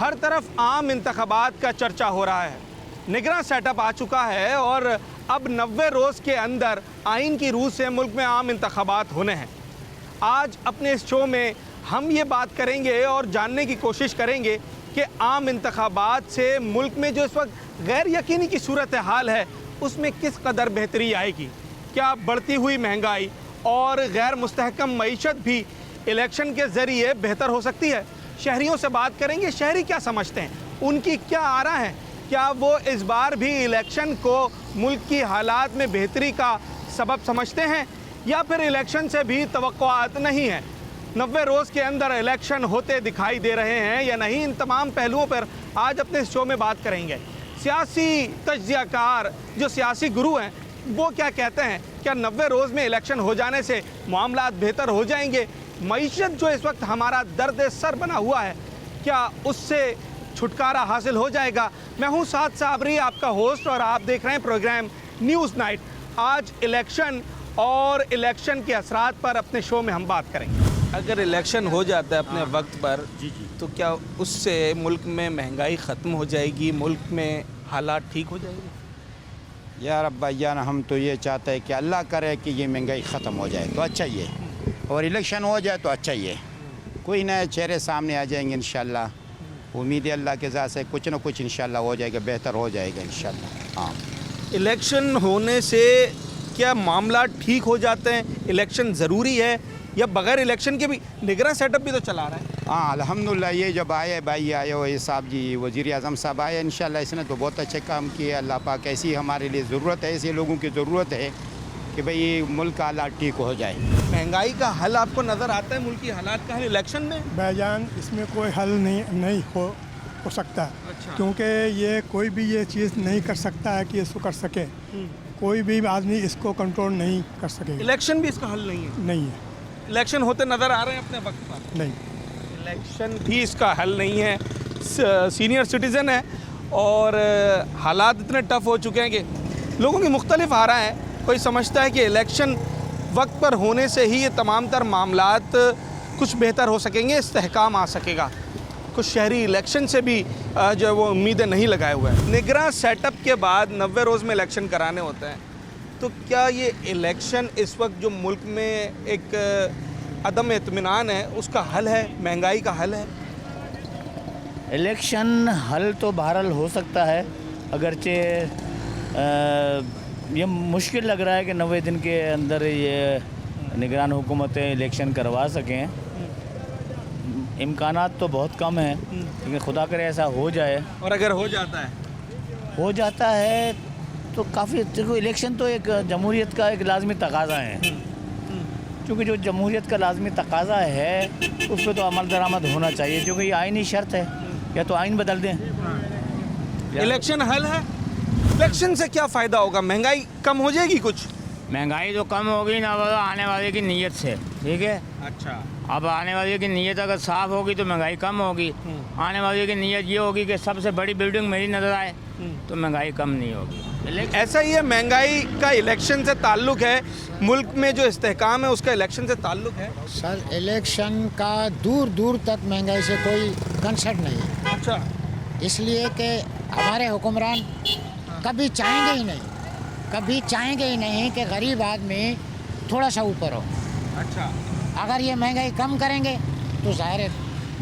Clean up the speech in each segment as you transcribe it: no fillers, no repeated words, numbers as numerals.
हर तरफ आम इंतखाबात का चर्चा हो रहा है। निगरान सेटअप आ चुका है और अब 90 रोज़ के अंदर आइन की रूह से मुल्क में आम इंतखाबात होने हैं। आज अपने इस शो में हम ये बात करेंगे और जानने की कोशिश करेंगे कि आम इंतखाबात से मुल्क में जो इस वक्त गैर यकीनी की सूरत हाल है उसमें किस कदर बेहतरी आएगी। क्या बढ़ती हुई महंगाई और गैर मुस्तहकम मईशत भी इलेक्शन के ज़रिए बेहतर हो सकती है। शहरियों से बात करेंगे, शहरी क्या समझते हैं, उनकी क्या आरा है, क्या वो इस बार भी इलेक्शन को मुल्क की हालात में बेहतरी का सबब समझते हैं या फिर इलेक्शन से भी तवक्कुआत नहीं है। 90 रोज़ के अंदर इलेक्शन होते दिखाई दे रहे हैं या नहीं, इन तमाम पहलुओं पर आज अपने इस शो में बात करेंगे। सियासी तज्ज़ियाकार जो सियासी गुरु हैं वो क्या कहते हैं, क्या 90 रोज़ में इलेक्शन हो जाने से मामलात बेहतर हो जाएंगे। मईशत जो इस वक्त हमारा दर्द सर बना हुआ है क्या उससे छुटकारा हासिल हो जाएगा। मैं हूं साद साबरी, आपका होस्ट, और आप देख रहे हैं प्रोग्राम न्यूज़ नाइट। आज इलेक्शन और इलेक्शन के असरात पर अपने शो में हम बात करेंगे। अगर इलेक्शन हो जाता है अपने वक्त पर तो क्या उससे मुल्क में महंगाई ख़त्म हो जाएगी, मुल्क में हालात ठीक हो जाएंगे? यार अब्बा जान, हम तो ये चाहते हैं कि अल्लाह करे कि ये महंगाई ख़त्म हो जाए तो अच्छा ही है, और इलेक्शन हो जाए तो अच्छा ही है। कोई नए चेहरे सामने आ जाएंगे इंशाल्लाह। उम्मीद है अल्लाह के ज़ात से कुछ न कुछ इंशाल्लाह हो जाएगा, बेहतर हो जाएगा इंशाल्लाह। हाँ, इलेक्शन होने से क्या मामला ठीक हो जाते हैं? इलेक्शन ज़रूरी है या बगैर इलेक्शन के भी निगरान सेटअप भी तो चला रहा है? हाँ अल्हम्दुलिल्लाह, ये जब आए भाई आए हो, ये साहब जी वज़ीर आज़म साहब आए, इंशाल्लाह इसने तो बहुत अच्छे काम किए। अल्लाह पाक ऐसी हमारे लिए ज़रूरत है, ऐसे लोगों की ज़रूरत है कि भाई मुल्क का हालात ठीक हो जाए। महंगाई का हल आपको नज़र आता है, मुल्क की हालात का हल इलेक्शन में? भाईजान, इसमें कोई हल नहीं हो सकता। अच्छा। क्योंकि ये कोई भी ये चीज़ नहीं कर सकता है कि इसको कर सके। कोई भी आदमी इसको कंट्रोल नहीं कर सकेगा। इलेक्शन भी इसका हल नहीं है? नहीं है, इलेक्शन होते नज़र आ रहे हैं अपने वक्त पर? नहीं। इलेक्शन भी इसका हल नहीं है। सीनियर सिटीज़न है और हालात इतने टफ हो चुके हैं कि लोगों की मुख्तलिफ आ रहा है। कोई समझता है कि इलेक्शन वक्त पर होने से ही ये तमाम तर मामलात कुछ बेहतर हो सकेंगे, इस्तेहकाम आ सकेगा। कुछ शहरी इलेक्शन से भी जो है वो उम्मीदें नहीं लगाए हुए हैं। निगरान सेटअप के बाद 90 रोज़ में इलेक्शन कराने होते हैं, तो क्या ये इलेक्शन इस वक्त जो मुल्क में एक अदम इत्मीनान है उसका हल है, महंगाई का हल है? इलेक्शन हल तो बहरहाल हो सकता है, अगरचे ये मुश्किल लग रहा है कि 90 दिन के अंदर ये निगरान हुकूमतें इलेक्शन करवा सकें। इम्कानात तो बहुत कम हैं, लेकिन खुदा करे ऐसा हो जाए। और अगर हो जाता है तो काफ़ी, देखो इलेक्शन तो एक जमहूरियत का एक लाजमी तकाज़ा है, क्योंकि जो जमहूरियत का लाजमी तकाज़ा है उस पर तो अमल दरामद होना चाहिए, क्योंकि ये आइनी शर्त है। या तो आइन बदल दें। इलेक्शन हल है? इलेक्शन से क्या फ़ायदा होगा? महंगाई कम हो जाएगी कुछ? महंगाई तो कम होगी ना, वो आने वाले की नीयत से, ठीक है। अच्छा। अब आने वाले की नीयत अगर साफ़ होगी तो महंगाई कम होगी। आने वाले की नीयत ये होगी कि सबसे बड़ी बिल्डिंग मेरी नज़र आए तो महंगाई कम नहीं होगी। ऐसा ही है, महंगाई का इलेक्शन से ताल्लुक़ है, मुल्क में जो इस्तेहकाम है उसका इलेक्शन से ताल्लुक़ है? सर, इलेक्शन का दूर दूर तक महंगाई से कोई कंसर्न नहीं है। अच्छा। इसलिए कि हमारे हुक्मरान कभी चाहेंगे ही नहीं कि गरीब आदमी थोड़ा सा ऊपर हो। अच्छा। अगर ये महंगाई कम करेंगे तो ज़ाहिर है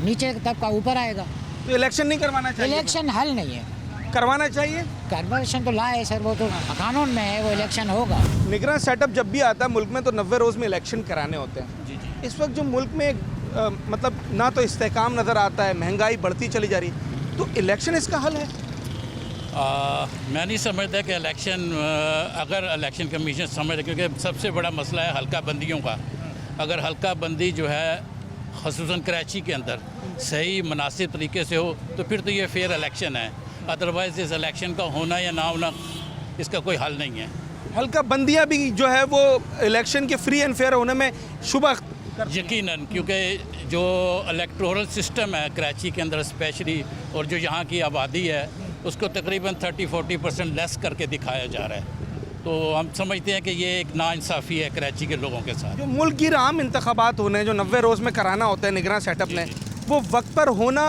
नीचे तबका ऊपर आएगा। तो इलेक्शन नहीं करवाना चाहिए? इलेक्शन हल नहीं है। करवाना चाहिए। कन्वर्शन तो लाए सर, वो तो कानून में है, वो इलेक्शन होगा। निगरान सेटअप जब भी आता है मुल्क में तो 90 रोज़ में इलेक्शन कराने होते हैं। जी। इस वक्त जो मुल्क में मतलब ना तो इस्तेहकाम नज़र आता है, महंगाई बढ़ती चली जा रही है, तो इलेक्शन इसका हल है? मैं नहीं समझता कि इलेक्शन, अगर इलेक्शन कमीशन समझ, क्योंकि सबसे बड़ा मसला है हल्का बंदियों का। अगर हल्का बंदी जो है ख़ुसूसन कराची के अंदर सही मुनासिब तरीके से हो तो फिर तो ये फेयर इलेक्शन है। अदरवाइज़ इस इलेक्शन का होना या ना होना इसका कोई हल नहीं है। हल्का बंदियाँ भी जो है वो इलेक्शन के फ्री एंड फेयर होने में शुबा यकीनन, क्योंकि जो इलेक्टोरल सिस्टम है कराची के अंदर स्पेशली, और जो यहाँ की आबादी है उसको तकरीबन 30-40% लेस करके दिखाया जा रहा है। तो हम समझते हैं कि ये एक नाइंसाफ़ी है कराची के लोगों के साथ। जो मुल्क की आम इंतखाबात होने जो 90 रोज़ में कराना होता है निगरान सेटअप ने, वो वक्त पर होना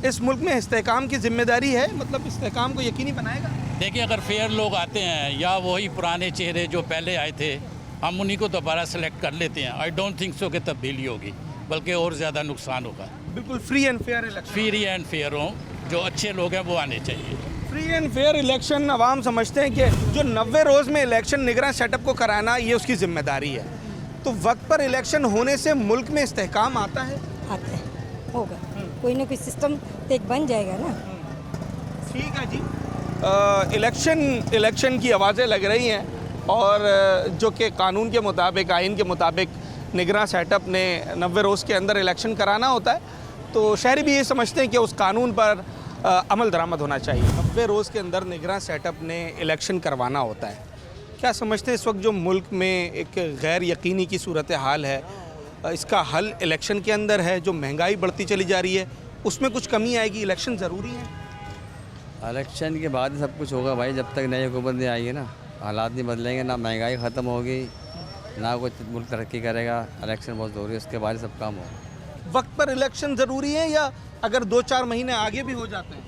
इस मुल्क में इस्तेहकाम की जिम्मेदारी है, मतलब इस्तेहकाम को यकीनी बनाएगा? देखिए, अगर फेयर लोग आते हैं या वही पुराने चेहरे जो पहले आए थे, हम उन्हीं को दोबारा सेलेक्ट कर लेते हैं, आई डोंट थिंक सो कि तब्दीली होगी, बल्कि और ज़्यादा नुकसान होगा। बिल्कुल free and fair election, free and fair हो, जो अच्छे लोग हैं वो आने चाहिए। फ्री एंड फेयर इलेक्शन अवाम समझते हैं कि जो 90 रोज़ में इलेक्शन निगरान सेटअप को कराना ये उसकी जिम्मेदारी है। तो वक्त पर इलेक्शन होने से मुल्क में इस्तेहकाम आता है? आता है, होगा, कोई ना कोई सिस्टम तो एक बन जाएगा ना। ठीक है जी। इलेक्शन की आवाज़ें लग रही हैं और जो कि कानून के मुताबिक, आइन के मुताबिक निगरान सेटअप ने 90 रोज़ के अंदर इलेक्शन कराना होता है, तो शहरी भी ये समझते हैं कि उस कानून पर अमल दरामद होना चाहिए। 90 रोज़ के अंदर निगरान सेटअप ने इलेक्शन करवाना होता है। क्या समझते हैं इस वक्त जो मुल्क में एक गैर यकीनी की सूरत हाल है, इसका हल इलेक्शन के अंदर है? जो महंगाई बढ़ती चली जा रही है उसमें कुछ कमी आएगी, इलेक्शन ज़रूरी है? इलेक्शन के बाद ही सब कुछ होगा भाई, जब तक नई हुकूमत नहीं आएगी ना, हालात नहीं बदलेंगे, ना महंगाई ख़त्म होगी, ना कुछ मुल्क तरक्की करेगा। इलेक्शन बहुत ज़रूरी है, उसके बाद सब काम होगा। वक्त पर इलेक्शन ज़रूरी है या अगर 2-4 महीने आगे भी हो जाते हैं?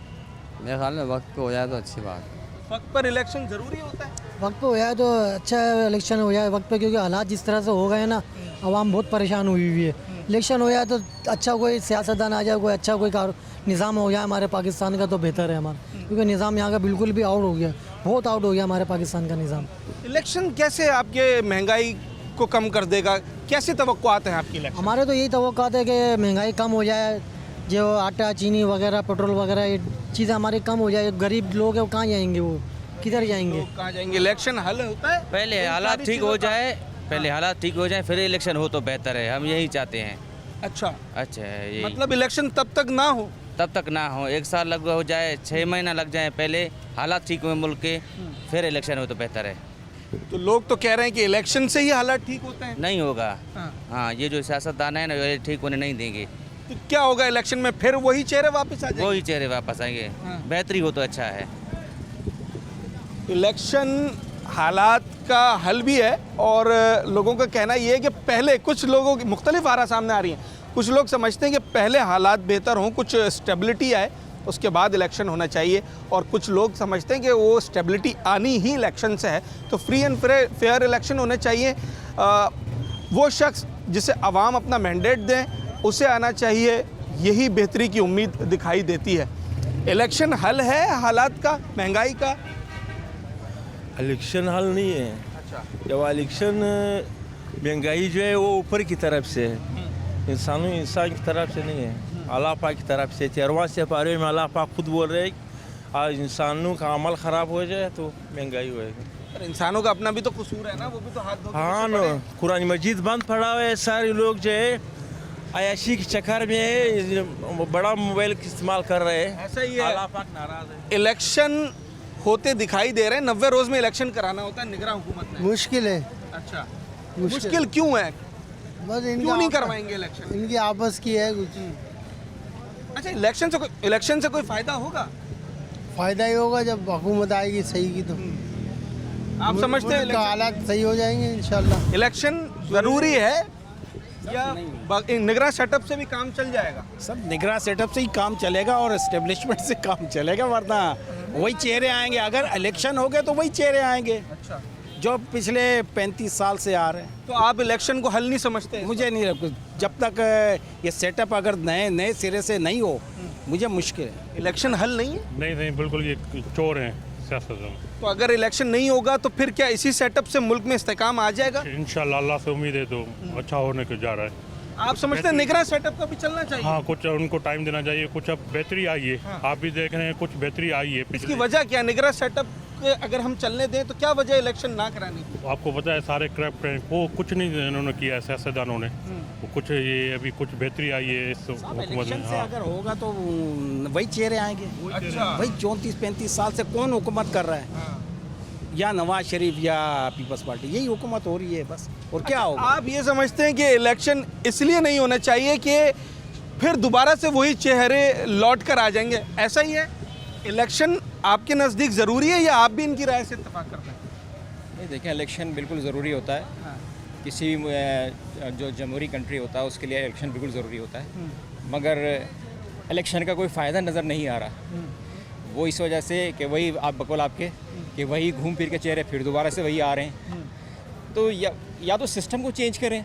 मेरे ख्याल में वक्त पे हो जाए तो अच्छी बात है। वक्त पर इलेक्शन ज़रूरी होता है? वक्त पे हो जाए तो अच्छा है, इलेक्शन हो जाए वक्त पे, क्योंकि हालात जिस तरह से हो गए हैं ना, आवाम बहुत परेशान हुई हुई है। इलेक्शन हो जाए तो अच्छा कोई सियासतदान आ जाए, कोई अच्छा कोई निज़ाम हो जाए हमारे पाकिस्तान का, तो बेहतर है हमारा, क्योंकि निज़ाम यहाँ का बिल्कुल भी आउट हो गया, बहुत आउट हो गया हमारे पाकिस्तान का निज़ाम। इलेक्शन कैसे आपके महंगाई को कम कर देगा? कैसे तवक्कुआत हैं आपकी इलेक्शन? हमारे तो यही तवक्कुआत है कि महंगाई कम हो जाए, जो आटा चीनी वगैरह पेट्रोल वगैरह ये चीज़ें हमारी कम हो जाए। गरीब लोग हैं वो कहाँ जाएंगे, वो किधर जाएंगे? कहाँ जाएंगे? इलेक्शन हल होता है, पहले हालात ठीक हो जाए, पहले हालात ठीक हो जाए फिर इलेक्शन हो तो बेहतर है, हम यही चाहते हैं। अच्छा यही मतलब इलेक्शन तब तक ना हो? तब तक ना हो, 1 साल लग हो जाए, 6 महीना लग जाए, पहले हालात ठीक हुए मुल्क के, फिर इलेक्शन हो तो बेहतर है। तो लोग तो कह रहे हैं कि इलेक्शन से ही हालात ठीक होते हैं। नहीं होगा। हाँ। हाँ, ये जो सियासतदान है ना, ये ठीक होने नहीं देंगे। तो क्या होगा इलेक्शन में? फिर वही चेहरे वापस आ जाएंगे? वही चेहरे वापस आएंगे। हाँ। बेहतरी हो तो अच्छा है। इलेक्शन हालात का हल भी है और लोगों का कहना ये है कि पहले, कुछ लोगों की मुख्तलिफ आरा सामने आ रही हैं। कुछ लोग समझते हैं कि पहले हालात बेहतर हों, कुछ स्टेबिलिटी आए, उसके बाद इलेक्शन होना चाहिए, और कुछ लोग समझते हैं कि वो स्टेबिलिटी आनी ही इलेक्शन से है। तो फ्री एंड फेयर इलेक्शन होने चाहिए। वो शख्स जिसे अवाम अपना मैंडेट दें उसे आना चाहिए, यही बेहतरी की उम्मीद दिखाई देती है। इलेक्शन हल है हालात का, महंगाई का? इलेक्शन हल नहीं है। अच्छा। जब इलेक्शन, महंगाई जो है वो ऊपर की तरफ से है, इंसान की तरफ से नहीं है, अल्लाह पाक की तरफ से। 13वां सिपारे में अल्लाह पाक खुद बोल रहे हैं, आज इंसानों का अमल ख़राब हो जाए तो महंगाई होएगी। पर इंसानों का अपना भी तो कसूर है ना, वो भी तो हाथ धो के हाँ पीछे न, पड़े। कुरान मजीद बंद पड़ा हुआ है, सारे लोग जो है अयाशी के चक्कर में बड़ा मोबाइल इस्तेमाल कर रहे हैं। ऐसा ही है। अल्लाह पाक नाराज़ है। इलेक्शन होते दिखाई दे रहे हैं, 90 रोज में इलेक्शन कराना होता है निगरान हुकूमत ने। मुश्किल है। अच्छा, मुश्किल क्यों है? बस क्यों नहीं करवाएंगे इलेक्शन? इनकी आपस की है कुछ। अच्छा, इलेक्शन से कोई फायदा होगा? फ़ायदा ही होगा जब हुकूमत आएगी सही की, तो आप समझते हैं हालात सही हो जाएंगे इंशाल्लाह। इलेक्शन जरूरी है या निगरान सेटअप से भी काम चल जाएगा? सब निगरान सेटअप से ही काम चलेगा और एस्टेब्लिशमेंट से काम चलेगा, वरना वही चेहरे आएंगे। अगर इलेक्शन हो गए तो वही चेहरे आएंगे अच्छा, जो पिछले 35 साल से आ रहे हैं। तो आप इलेक्शन को हल नहीं समझते? मुझे नहीं लगता, जब तक ये सेटअप अगर नए सिरे से नहीं हो, मुझे मुश्किल है। इलेक्शन हल नहीं है? नहीं, बिल्कुल ये चोर हैं सियासतदान। तो अगर इलेक्शन नहीं होगा तो फिर क्या इसी सेटअप से मुल्क में इस्तेहकाम आ जाएगा? इंशाल्लाह, अल्लाह से उम्मीद है तो अच्छा होने को जा रहा है। आप समझते हैं निगरान सेटअप का भी चलना चाहिए? हाँ, कुछ उनको टाइम देना चाहिए, कुछ अब बेहतरी आई है। हाँ। आप भी देख रहे हैं कुछ बेहतरी आई है। इसकी वजह क्या? निगरान सेटअप अगर हम चलने दें तो क्या वजह इलेक्शन ना कराने की? आपको पता है सारे करप्ट हैं, वो कुछ नहीं इन्होंने किया है सियासतदानों ने। वो कुछ ये अभी कुछ बेहतरी आई है इस हुकूमत इलेक्शन में। से हाँ। अगर होगा तो वही चेहरे आएंगे। अच्छा। वही 34-35 साल से कौन हुकूमत कर रहा है? या नवाज शरीफ या पीपल्स पार्टी, यही हुकूमत हो रही है बस, और क्या होगा? आप ये समझते हैं कि इलेक्शन इसलिए नहीं होना चाहिए कि फिर दोबारा से वही चेहरे लौट कर आ जाएंगे, ऐसा ही है? इलेक्शन आपके नज़दीक ज़रूरी है या आप भी इनकी राय से इत्तेफाक करते हैं? नहीं, देखें, इलेक्शन बिल्कुल ज़रूरी होता है। हाँ। किसी भी जो जमहूरी कंट्री होता है उसके लिए इलेक्शन बिल्कुल ज़रूरी होता है, मगर इलेक्शन का कोई फ़ायदा नज़र नहीं आ रहा। वो इस वजह से कि वही आप बकौल आपके कि वही घूम फिर के चेहरे फिर दोबारा से वही आ रहे हैं। तो या तो सिस्टम को चेंज करें।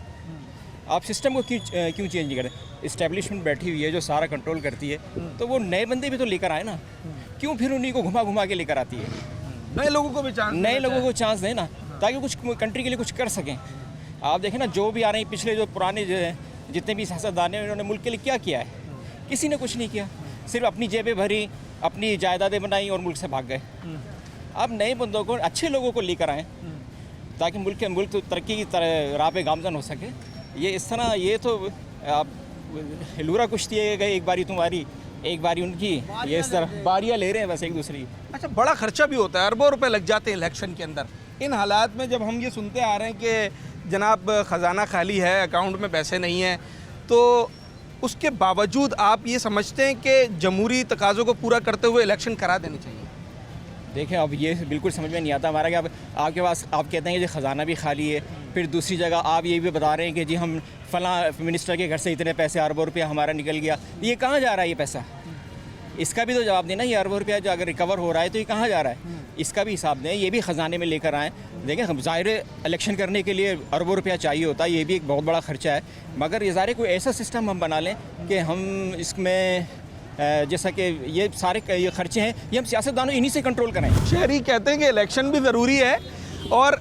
आप सिस्टम को क्यों चेंज नहीं करें? इस्टेब्लिशमेंट बैठी हुई है जो सारा कंट्रोल करती है, तो वो नए बंदे भी तो लेकर आए ना। क्यों फिर उन्हीं को घुमा घुमा के लेकर आती है? नए लोगों को भी चांस, नए लोगों को चांस दें ना, ताकि कुछ कंट्री के लिए कुछ कर सकें। आप देखें ना, जो भी आ रहे हैं पिछले जो पुराने जितने भी सियासतदान हैं, उन्होंने मुल्क के लिए क्या किया है? किसी ने कुछ नहीं किया, सिर्फ अपनी जेबें भरी, अपनी जायदादें बनाई और मुल्क से भाग गए। अब नए बंदों को, अच्छे लोगों को लेकर आएँ ताकि मुल्क तो तरक्की की राह पे गामजन हो सके। ये इस तरह, ये तो आप हिलूरा कुश्ती है गए, एक बारी तुम्हारी एक बारी उनकी, ये इस तरह बारियाँ ले रहे हैं बस एक दूसरे की। अच्छा, बड़ा खर्चा भी होता है, अरबों रुपए लग जाते हैं इलेक्शन के अंदर। इन हालात में जब हम ये सुनते आ रहे हैं कि जनाब ख़जाना खाली है, अकाउंट में पैसे नहीं हैं, तो उसके बावजूद आप ये समझते हैं कि जमहूरी तकाज़ों को पूरा करते हुए इलेक्शन करा देने चाहिए? देखें, अब ये बिल्कुल समझ में नहीं आता हमारा कि अब आपके पास आप कहते हैं कि ख़जाना भी खाली है, फिर दूसरी जगह आप ये भी बता रहे हैं कि जी हम फ़लाँ मिनिस्टर के घर से इतने पैसे, अरबों रुपया हमारा निकल गया। ये कहाँ जा रहा है ये पैसा? इसका भी तो जवाब देना। ये अरबों रुपया जो अगर रिकवर हो रहा है तो ये कहाँ जा रहा है? इसका भी हिसाब दें, ये भी ख़जाने में लेकर आएँ। देखें, हम ज़ाहिर इलेक्शन करने के लिए अरबों रुपया चाहिए होता है, ये भी एक बहुत बड़ा ख़र्चा है, मगर ये ज़ाहिर कोई ऐसा सिस्टम हम बना लें कि हम इसमें जैसा कि ये सारे ये खर्चे हैं ये हम सियासतदानों इन्हीं से कंट्रोल करें। शहरी कहते हैं कि इलेक्शन भी ज़रूरी है और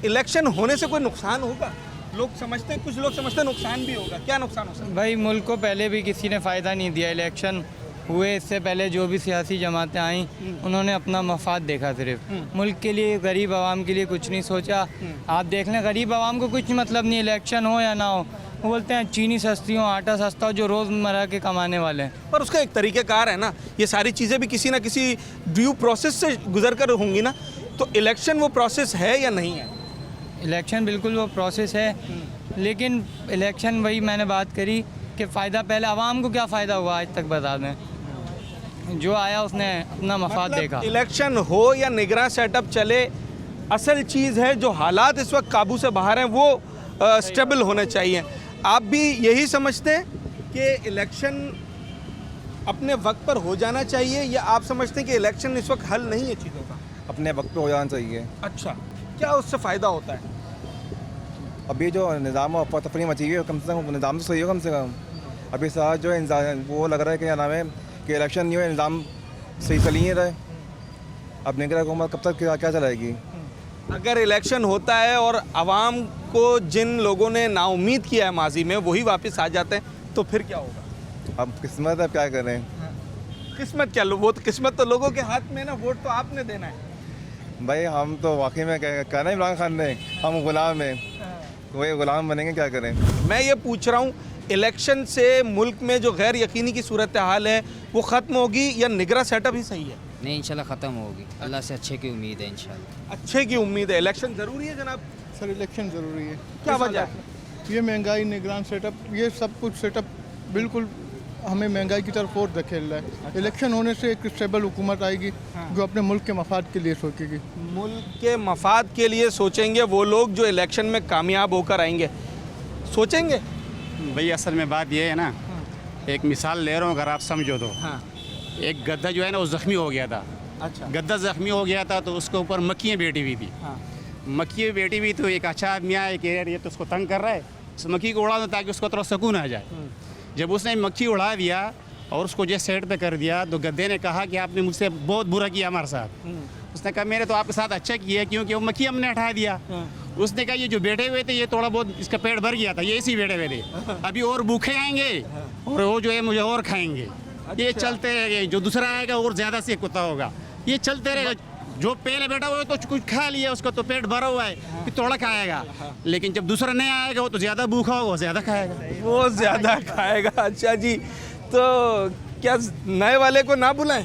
इलेक्शन होने से कोई नुकसान होगा। लोग समझते हैं, कुछ लोग समझते हैं नुकसान भी होगा। क्या नुकसान हो सकता है? भाई, मुल्क को पहले भी किसी ने फ़ायदा नहीं दिया। इलेक्शन हुए इससे पहले जो भी सियासी जमातें आईं, उन्होंने अपना मफाद देखा, सिर्फ मुल्क के लिए, गरीब आवाम के लिए कुछ नहीं सोचा। आप देख लें, गरीब आवाम को कुछ मतलब नहीं, इलेक्शन हो या ना हो, वो बोलते हैं चीनी सस्ती हो, आटा सस्ता हो, जो रोज़मर्रा के कमाने वाले हैं। पर उसका एक तरीक़ेकार है ना, ये सारी चीज़ें भी किसी ना किसी ड्यू प्रोसेस से गुजर कर होंगी ना, तो इलेक्शन वो प्रोसेस है या नहीं है? इलेक्शन बिल्कुल वो प्रोसेस है, लेकिन इलेक्शन वही मैंने बात करी कि फ़ायदा पहले आवाम को क्या फ़ायदा हुआ आज तक बता दें। जो आया उसने अपना मफाद देखा। इलेक्शन हो या निगरान सेटअप चले, असल चीज़ है जो हालात इस वक्त काबू से बाहर हैं वो स्टेबल होने चाहिए। आप भी यही समझते हैं कि इलेक्शन अपने वक्त पर हो जाना चाहिए, या आप समझते हैं कि इलेक्शन इस वक्त हल नहीं है चीज़ों का? अपने वक्त पे हो जाना चाहिए। अच्छा, क्या उससे फ़ायदा होता है? अभी जो निज़ाम अफरा तफरी मची हुई है, कम से कम निज़ाम तो सही हो कम से कम। अभी साथ जो वो लग रहा है कि क्या नाम है कि इलेक्शन नहीं हुए, निज़ाम सही चल ही नहीं रहे। अब निगरान हुकूमत कब तक क्या चलाएगी? अगर इलेक्शन होता है और आवाम को जिन लोगों ने नाउम्मीद किया है माजी में वही वापस आ जाते हैं, तो फिर क्या होगा? अब किस्मत है, अब क्या करें? किस्मत क्या, वो तो किस्मत तो लोगों के हाथ में ना, वोट तो आपने देना है भाई। हम तो वाकई में कहना इमरान खान ने, हम गुलाम हैं, वही गुलाम बनेंगे, क्या करें? मैं ये पूछ रहा हूँ, इलेक्शन से मुल्क में जो गैर यकीनी की सूरत हाल है वो ख़त्म होगी या निगरान सेटअप ही सही है? नहीं, इंशाल्लाह ख़त्म होगी। अल्लाह से अच्छे की उम्मीद है इंशाल्लाह। अच्छे की उम्मीद है। इलेक्शन ज़रूरी है जनाब? सर, इलेक्शन ज़रूरी है। क्या वजह है? ये महंगाई, निगरान सेटअप, ये सब कुछ सेटअप बिल्कुल हमें महंगाई की तरफ और धकेल रहा है। इलेक्शन होने से एक स्टेबल हुकूमत आएगी जो अपने मुल्क के मफाद के लिए सोचेगी। मुल्क के मफाद के लिए सोचेंगे वो लोग जो इलेक्शन में कामयाब होकर आएंगे, सोचेंगे। भाई असल में बात ये है ना, एक मिसाल ले रहा हूँ, अगर आप समझो तो। एक गद्दा जो है ना वो ज़ख्मी हो गया था। अच्छा। गद्दा ज़ख्मी हो गया था तो उसके ऊपर मक्खियाँ बैठी हुई थी। मक्खियाँ बैठी हुई तो एक अच्छा आदमी आया कि यार ये तो उसको तंग कर रहा है, उस मक्खी को उड़ा दो ताकि उसको थोड़ा सुकून आ जाए। जब उसने मक्खी उड़ा दिया और उसको जो साइड पे कर दिया, तो गद्दे ने कहा कि आपने मुझसे बहुत बुरा किया हमारे साथ। उसने कहा मैंने तो आपके साथ अच्छा किया, क्योंकि वो मक्खी हमने हटा दिया। उसने कहा ये जो बैठे हुए थे ये थोड़ा बहुत इसका पेट भर गया था, ये इसी बैठे हुए थे, अभी और भूखे आएंगे और वो जो है मुझे और खाएंगे। ये चलते रहेंगे, जो दूसरा आएगा और ज़्यादा से कुत्ता होगा, ये चलते रहेगा। जो पहले बैठा हुआ है तो कुछ खा लिया, उसका तो पेट भरा हुआ है कि थोड़ा खाएगा, लेकिन जब दूसरा नया आएगा वो तो ज़्यादा भूखा होगा, वो ज़्यादा खाएगा, वो ज़्यादा खाएगा। अच्छा जी, तो क्या नए वाले को ना बुलाएं?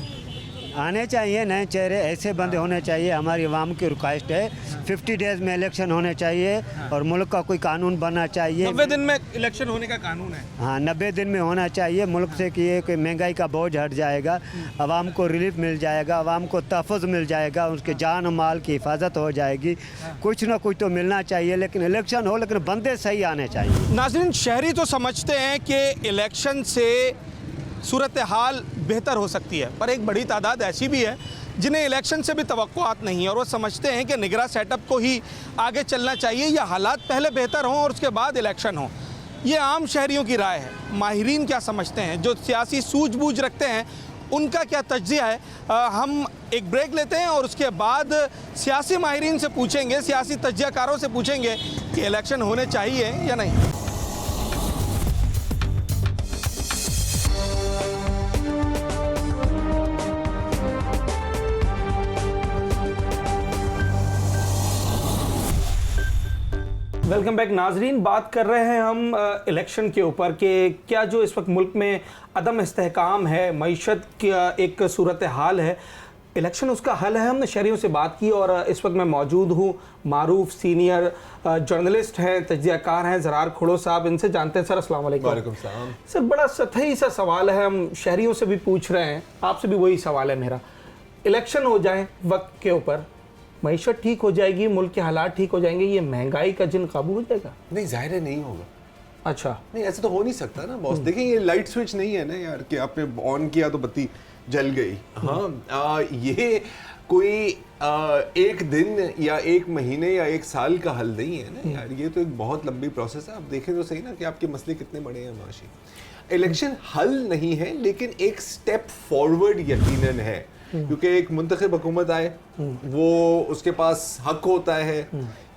आने चाहिए नए चेहरे, ऐसे बंदे होने चाहिए। हमारी आवाम की रिक्वेस्ट है 50 डेज़ में इलेक्शन होने चाहिए और मुल्क का कोई कानून बनना चाहिए। 90 दिन में इलेक्शन होने का कानून है। हाँ, 90 दिन में होना चाहिए। मुल्क से कि ये कि महंगाई का बोझ हट जाएगा, आवाम को रिलीफ मिल जाएगा, आवाम को तहफ़्फ़ुज़ मिल जाएगा, उसके जान और माल की हिफाजत हो जाएगी। कुछ ना कुछ तो मिलना चाहिए, लेकिन इलेक्शन हो, लेकिन बंदे सही आने चाहिए। नाज़रीन, शहरी तो समझते हैं कि इलेक्शन से सूरत हाल बेहतर हो सकती है, पर एक बड़ी तादाद ऐसी भी है जिन्हें इलेक्शन से भी तवक्कुआत नहीं है और वो समझते हैं कि निगरां सेटअप को ही आगे चलना चाहिए या हालात पहले बेहतर हों और उसके बाद इलेक्शन हो। ये आम शहरियों की राय है। माहिरीन क्या समझते हैं, जो सियासी सूझबूझ रखते हैं, उनका क्या तज्जिया है? हम एक ब्रेक लेते हैं और उसके बाद सियासी माहिरीन से पूछेंगे, सियासी तज्जियाकारों से पूछेंगे कि इलेक्शन होने चाहिए या नहीं। वेलकम बैक नाजरीन। बात कर रहे हैं हम इलेक्शन के ऊपर कि क्या जो इस वक्त मुल्क में अदम इस्तेहकाम है, मईशत का एक सूरत हाल है, इलेक्शन उसका हल है। हमने शहरियों से बात की और इस वक्त मैं मौजूद हूँ, मारूफ सीनियर जर्नलिस्ट हैं, तज्जियाकार हैं, ज़रार खुड़ो साहब, इनसे जानते हैं। सर अस्सलाम वालेकुम। वालेकुम सलाम। सर बड़ा सतही सा सवाल है, हम शहरियों से भी पूछ रहे हैं, आपसे भी वही सवाल है मेरा। इलेक्शन हो जाए वक्त के ऊपर, मईशत ठीक हो जाएगी, मुल्क के हालात ठीक हो जाएंगे, ये महंगाई का जिन काबू हो जाएगा? नहीं, जाहिर है नहीं होगा। अच्छा, नहीं ऐसे तो हो नहीं सकता ना बॉस। देखिए ये लाइट स्विच नहीं है ना यार कि आपने ऑन किया तो बत्ती जल गई। हाँ, ये कोई एक दिन या एक महीने या एक साल का हल नहीं है ना यार, ये तो एक बहुत लंबी प्रोसेस है। आप देखें तो सही ना कि आपके मसले कितने बड़े हैं माशी। इलेक्शन हल नहीं है लेकिन एक स्टेप फॉरवर्ड यकीनन है, क्योंकि एक मुंतखब हुकूमत आए, वो उसके पास हक होता है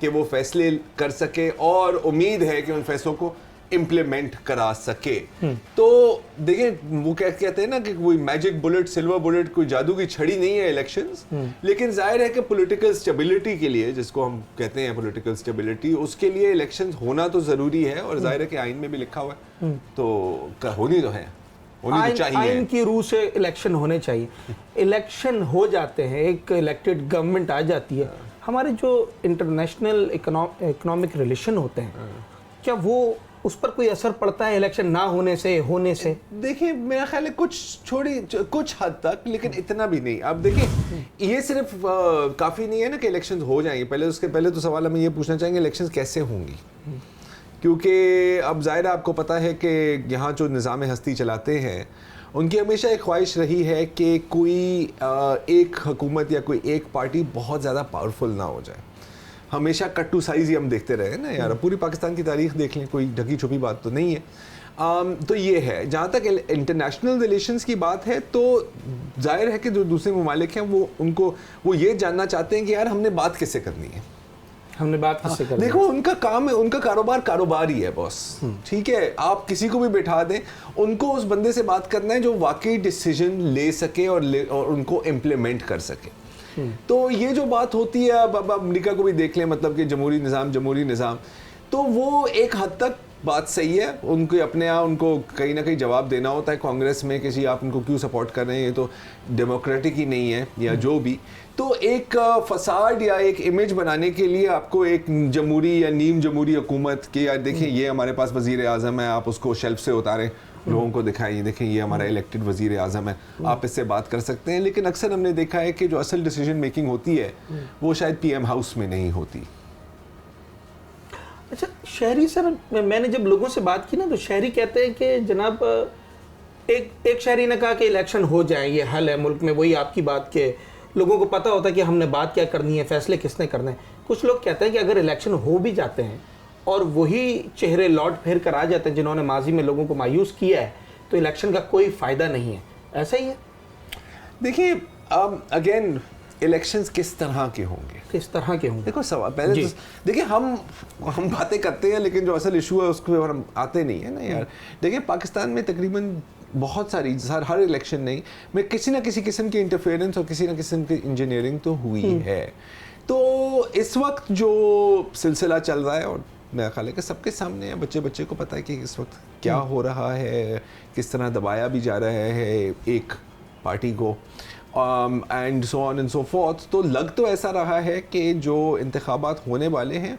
कि वो फैसले कर सके और उम्मीद है कि उन फैसलों को इम्प्लीमेंट करा सके। तो देखिए वो क्या कहते हैं ना कि कोई मैजिक बुलेट, सिल्वर बुलेट, कोई जादू की छड़ी नहीं है इलेक्शंस, लेकिन जाहिर है कि पॉलिटिकल स्टेबिलिटी के लिए, जिसको हम कहते हैं पॉलिटिकल स्टेबिलिटी, उसके लिए इलेक्शंस होना तो जरूरी है और जाहिर है कि आइन में भी लिखा हुआ है, तो होनी तो है, होनी तो चाहिए। आइन की रूह से इलेक्शन होने चाहिए। इलेक्शन हो जाते हैं, एक इलेक्टेड गवर्नमेंट आ जाती है, हमारे जो इंटरनेशनल इकोनॉमिक रिलेशन होते हैं, क्या वो उस पर कोई असर पड़ता है इलेक्शन ना होने से, होने से? देखिए मेरा ख्याल है कुछ हद तक, लेकिन इतना भी नहीं। अब देखिए ये सिर्फ काफ़ी नहीं है ना कि इलेक्शंस हो जाएंगे। उसके पहले तो सवाल हमें ये पूछना चाहेंगे इलेक्शंस कैसे होंगी, क्योंकि अब ज़ाहिर आपको पता है कि यहाँ जो निज़ाम हस्ती चलाते हैं उनकी हमेशा एक ख्वाहिश रही है कि कोई एक हुकूमत या कोई एक पार्टी बहुत ज़्यादा पावरफुल ना हो जाए। हमेशा कट टू साइज़ ही हम देखते रहे ना यार, पूरी पाकिस्तान की तारीख देख लें, कोई ढकी छुपी बात तो नहीं है। तो ये है। जहाँ तक इंटरनेशनल रिलेशंस की बात है तो जाहिर है कि जो दूसरे ममालिक हैं वो ये जानना चाहते हैं कि यार हमने बात कैसे करनी है, हमने बात किससे करनी है। देखो उनका काम है, उनका कारोबार ही है बॉस, ठीक है। आप किसी को भी बैठा दें, उनको उस बंदे से बात करना है जो वाकई डिसीजन ले सके और उनको इम्प्लीमेंट कर सके। तो ये जो बात होती है, अब अमेरिका को भी देख लें, मतलब कि जमहूरी निज़ाम, तो वो एक हद तक बात सही है। उनको अपने यहाँ उनको कहीं ना कहीं जवाब देना होता है कांग्रेस में कि जी आप उनको क्यों सपोर्ट कर रहे हैं, ये तो डेमोक्रेटिक ही नहीं है या जो भी। तो एक फसाड या एक इमेज बनाने के लिए आपको एक जमहूरी या नीम जमहूरी हुकूमत की, यार देखिए ये हमारे पास वज़ीर आज़म है, आप उसको शेल्फ से उतारें, लोगों को दिखाएं, देखें ये हमारा इलेक्टेड वज़ीर आज़म है, आप इससे बात कर सकते हैं। लेकिन अक्सर हमने देखा है कि जो असल डिसीजन मेकिंग होती है वो शायद पीएम हाउस में नहीं होती। अच्छा शहरी सर, मैंने जब लोगों से बात की ना तो शहरी कहते हैं कि जनाब एक शहरी ने कहा कि इलेक्शन हो जाए, ये हल है मुल्क में। वही आपकी बात के लोगों को पता होता है कि हमने बात क्या करनी है, फैसले किसने करने हैं। कुछ लोग कहते हैं कि अगर इलेक्शन हो भी जाते हैं और वही चेहरे लौट फेर कर आ जाते हैं जिन्होंने माजी में लोगों को मायूस किया है, तो इलेक्शन का कोई फ़ायदा नहीं है। ऐसा ही है? देखिए अगेन इलेक्शंस किस तरह के होंगे, देखो सवाल पहले तो देखिए हम बातें करते हैं लेकिन जो असल इशू है उसको हम आते नहीं है ना यार। देखिए पाकिस्तान में तकरीबन बहुत सारी, हर इलेक्शन नहीं में किसी ना किसी किस्म की इंटरफेरेंस और किसी ना किस्म की इंजीनियरिंग तो हुई है। तो इस वक्त जो सिलसिला चल रहा है और मेरा ख्याल है कि सबके सामने है, बच्चे को पता है कि इस वक्त क्या हो रहा है, किस तरह दबाया भी जा रहा है एक पार्टी को, and so on and so fourth. तो लग तो ऐसा रहा है कि जो इंतखाबात होने वाले हैं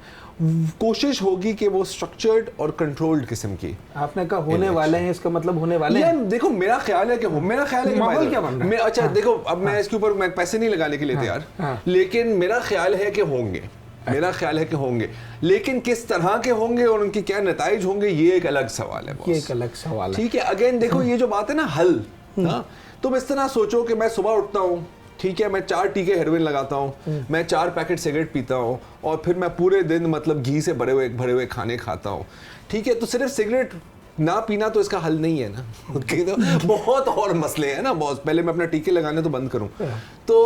कोशिश होगी कि वो स्ट्रक्चर्ड और कंट्रोल्ड किस्म की। आपने कहा होने वाले हैं, इसका मतलब होने वाले हैं? देखो मेरा ख्याल है कि माहौल क्या बन रहा है? अच्छा देखो अब मैं इसके ऊपर मैं पैसे नहीं लगाने के लिए तैयार, लेकिन मेरा ख्याल है कि होंगे मेरा ख्याल है कि होंगे, लेकिन किस तरह के होंगे और उनके क्या नताइज होंगे ये एक अलग सवाल है। ये एक अलग सवाल है। ठीक है, अगेन देखो ये जो बात है ना हल, हाँ, तुम इस तरह सोचो कि मैं सुबह उठता हूँ, ठीक है, मैं 4 टीके हेरोइन लगाता हूँ, मैं 4 पैकेट सिगरेट पीता हूँ और फिर मैं पूरे दिन मतलब घी से भरे हुए खाने खाता हूँ, ठीक है, तो सिर्फ सिगरेट ना पीना तो इसका हल नहीं है ना। तो बहुत और मसले हैं ना बॉस, पहले मैं अपना टीके लगाने तो बंद करूं। तो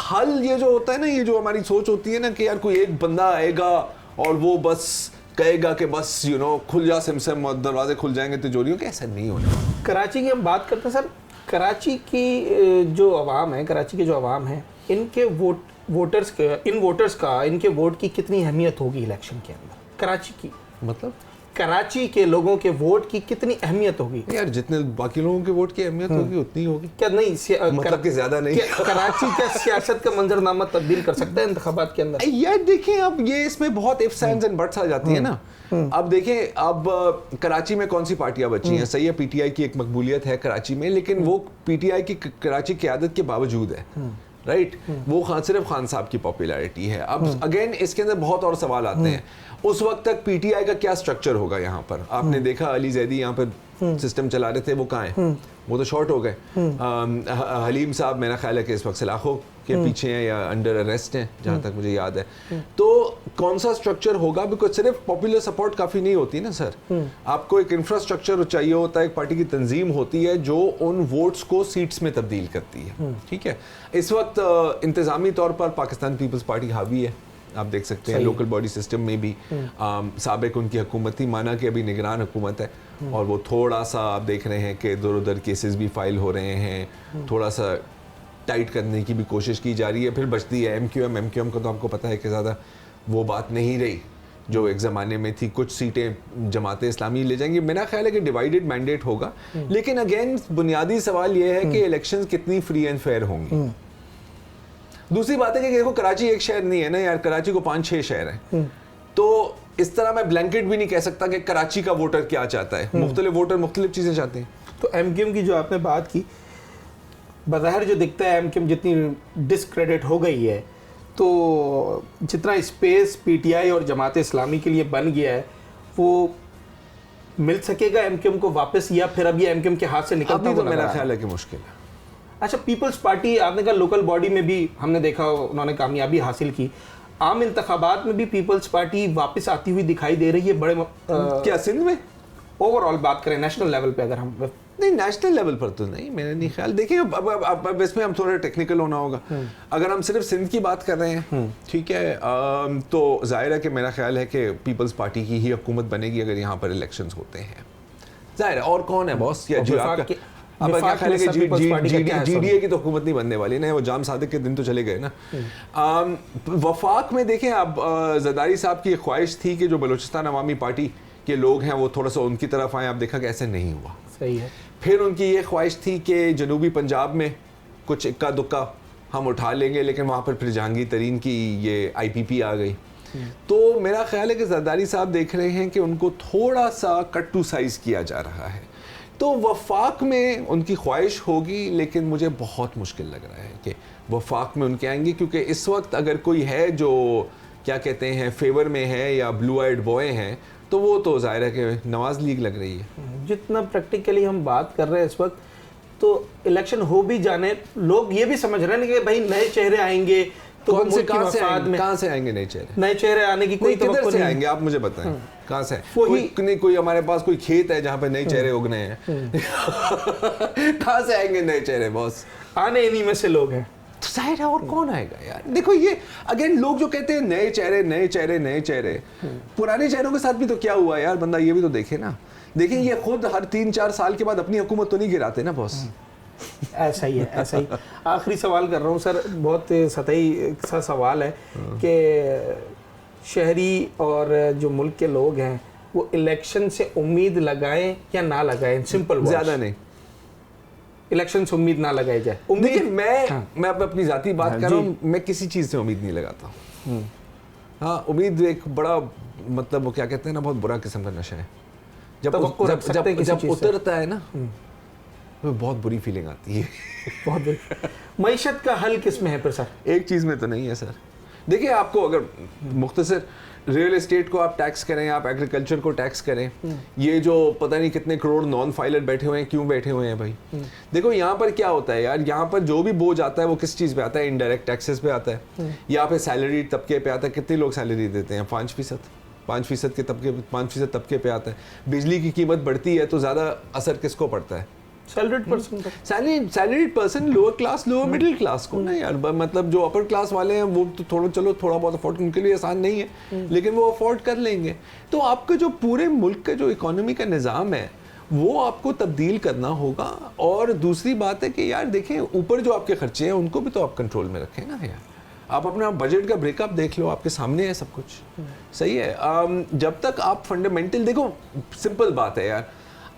हल ये जो होता है ना, ये जो हमारी सोच होती है ना कि यार कोई एक बंदा आएगा और वो बस कहेगा कि बस खुल जा सिमसिम और दरवाजे खुल जाएंगे तिजोरियों के, ऐसा नहीं होना। कराची की हम बात करते हैं सर, कराची की जो आवाम है, कराची के जो आवाम है, इनके वोटर्स का इनके वोट की कितनी अहमियत होगी इलेक्शन के अंदर? कराची की मतलब कराची के लोगों के वोट की कितनी अहमियत होगी? यार जितने बाकी लोगों के वोट की अहमियत होगी उतनी होगी। क्या नहीं मतलब कि ज्यादा नहीं। कराची क्या सियासत का मंजरनामा तब्दील कर सकता है इंतखाबात के अंदर? यार देखें, अब ये इसमें बहुत इफ्स एंड्स एंड बट्स आ जाती है ना। अब देखें, अब कराची में कौन सी पार्टियां बची हैं? सही है, पीटीआई की एक मकबूलियत है कराची में, लेकिन वो पीटीआई की कराची क़यादत के बावजूद है, राइट, वो सिर्फ खान साहब की पॉपुलैरिटी है। अब अगेन इसके अंदर बहुत और सवाल आते हैं, उस वक्त तक पीटीआई का क्या स्ट्रक्चर होगा यहाँ पर? आपने देखा अली जैदी यहाँ पर सिस्टम चला रहे थे, वो कहाँ हैं? वो तो शॉर्ट हो गए। हलीम साहब मेरा ख्याल है कि इस वक्त सलाखों के पीछे हैं या अंडर अरेस्ट हैं, जहाँ तक मुझे याद है। तो कौन सा स्ट्रक्चर होगा? बिकॉज सिर्फ पॉपुलर सपोर्ट काफ़ी नहीं होती ना सर, आपको एक इंफ्रास्ट्रक्चर चाहिए होता है, एक पार्टी की तंजीम होती है जो उन वोट्स को सीट्स में तब्दील करती है। ठीक है, इस वक्त इंतज़ामी तौर पर पाकिस्तान पीपल्स पार्टी हावी है, आप देख सकते हैं। लोकल बॉडी सिस्टम में भी साबिक उनकी हुकूमत थी, माना कि अभी निगरान हुकूमत है और वो थोड़ा सा आप देख रहे हैं कि इधर उधर केसेस भी फाइल हो रहे हैं, थोड़ा सा टाइट करने की भी कोशिश की जा रही है। फिर बचती है एमक्यूएम का तो आपको पता है कि ज़्यादा वो बात नहीं रही जो एक ज़माने में थी। कुछ सीटें जमात इस्लामी ले जाएंगी, मेरा ख्याल है कि डिवाइडेड मैंडेट होगा। लेकिन अगेन बुनियादी सवाल ये है कि इलेक्शंस कितनी फ्री एंड फेयर होंगी। दूसरी बात है कि देखो कराची एक शहर नहीं है ना यार, कराची को 5-6 शहर हैं, तो इस तरह मैं ब्लैंकेट भी नहीं कह सकता कि कराची का वोटर क्या चाहता है। मुख्तलिफ वोटर मुख्तलिफ चीज़ें चाहते हैं। तो एमक्यूएम की जो आपने बात की, बज़ाहिर जो दिखता है एमक्यूएम जितनी डिस्क्रेडिट हो गई है, तो जितना स्पेस पीटीआई और जमात इस्लामी के लिए बन गया है, वो मिल सकेगा एमक्यूएम को वापस, या फिर अभी एमक्यूएम के हाथ से निकलता हुआ? तो मेरा ख्याल है कि मुश्किल है। अच्छा, पीपल्स पार्टी आपने कहा लोकल बॉडी में भी हमने देखा उन्होंने कामयाबी हासिल की, आम इंतखाबात में भी पीपल्स पार्टी वापस आती हुई दिखाई दे रही है बड़े क्या सिंध में? ओवरऑल बात करें नेशनल लेवल पे, अगर हम नहीं नेशनल लेवल पर तो नहीं, मेरा नहीं ख्याल। देखिए अब इसमें हम थोड़ा टेक्निकल होना होगा। अगर हम सिर्फ सिंध की बात कर रहे हैं, ठीक है, तो जाहिर है कि मेरा ख्याल है कि पीपल्स पार्टी की ही हुकूमत बनेगी अगर यहाँ पर इलेक्शंस होते हैं। जाहिर है, और कौन है बॉस? या जो आपका अब क्या ख्याल है कि जीडीए की तो हुकूमत नहीं बनने वाली ना, वो जाम सादिक के दिन तो चले गए ना। वफाक में देखें, अब जरदारी साहब की ख्वाहिश थी कि जो बलूचिस्तान अवामी पार्टी के लोग हैं वो थोड़ा सा उनकी तरफ आए, आप देखा कि ऐसे नहीं हुआ। सही है। फिर उनकी ये ख्वाहिश थी कि जनूबी पंजाब में कुछ इक्का दुक्का हम उठा लेंगे, लेकिन वहाँ पर फिर जहांगीर तरीन की ये IPP आ गई। तो मेरा ख्याल है कि जरदारी साहब देख रहे हैं कि उनको थोड़ा सा कट टू साइज़ किया जा रहा है। तो वफाक में उनकी ख्वाहिश होगी, लेकिन मुझे बहुत मुश्किल लग रहा है कि वफाक में उनके आएंगे, क्योंकि इस वक्त अगर कोई है जो क्या कहते हैं फेवर में है या ब्लू आइड बॉय हैं, तो वो तो ज़ाहिर है कि नवाज लीग लग रही है। जितना प्रैक्टिकली हम बात कर रहे हैं इस वक्त, तो इलेक्शन हो भी जाने, लोग ये भी समझ रहे हैं कि भाई नए चेहरे आएंगे, तो कौन से कहाँ से आएंगे नए चेहरे? नए चेहरे आने की कोई किधर से आएंगे आप मुझे बताएं? कहाँ से? कोई हमारे पास कोई खेत है जहाँ पे नए चेहरे उगने हैं? कहाँ से आएंगे नए चेहरे बॉस? आने इन्हीं में से लोग हैं। तो जाहिर है, और कौन आएगा यार? देखो ये अगेन लोग जो कहते हैं नए चेहरे नए चेहरे नए चेहरे, पुराने चेहरों के साथ भी तो क्या हुआ यार, बंदा ये भी तो देखे ना। देखिए ये खुद हर 3-4 साल के बाद अपनी हुकूमत तो नहीं गिराते ना बॉस। ऐसा ही है, ऐसा ही। आखिरी सवाल कर रहा हूँ सर, बहुत सतही सा सवाल है कि शहरी और जो मुल्क के लोग हैं वो इलेक्शन से उम्मीद लगाएं या ना लगाएं? सिंपल, ज़्यादा नहीं। इलेक्शन से उम्मीद ना लगाई जाए। देखिए मैं अपनी ज़ाती बात कर रहा हूँ, मैं किसी चीज़ से उम्मीद नहीं लगाता हूँ। हाँ, उम्मीद एक बड़ा मतलब वो क्या कहते हैं ना, बहुत बुरा किस्म का नशा है। जब उतरता है ना तो बहुत बुरी फीलिंग आती है। बहुत बुरी। मईशत का हल किस में है फिर सर? एक चीज़ में तो नहीं है सर। देखिए, आपको अगर मुख्तसर रियल एस्टेट को आप टैक्स करें, आप एग्रीकल्चर को टैक्स करें, ये जो पता नहीं कितने करोड़ नॉन फाइलर बैठे हुए हैं, क्यों बैठे हुए हैं भाई? देखो यहाँ पर क्या होता है यार, यहाँ पर जो भी बोझ आता है वो किस चीज़ पे आता है? इनडायरेक्ट टैक्सेस पे आता है, यहाँ पे सैलरी तबके पे आता है। कितने लोग सैलरी देते हैं? 5% के तबके, 5% तबके पे आता है। बिजली की कीमत बढ़ती है तो ज़्यादा असर किसको पड़ता है? Salaried person, lower class, lower middle class को ना यार। मतलब जो अपर क्लास वाले हैं वो तो थोड़ा बहुत अफोर्ड, उनके लिए आसान नहीं है, लेकिन वो अफोर्ड कर लेंगे। तो आपका जो पूरे मुल्क का जो इकोनॉमी का निज़ाम है वो आपको तब्दील करना होगा। और दूसरी बात है कि यार देखें, ऊपर जो आपके खर्चे हैं उनको भी तो आप कंट्रोल में रखें ना यार। आप अपना बजट का ब्रेकअप देख लो, आपके सामने है सब कुछ, सही है। जब तक आप फंडामेंटल देखो, सिंपल बात है यार,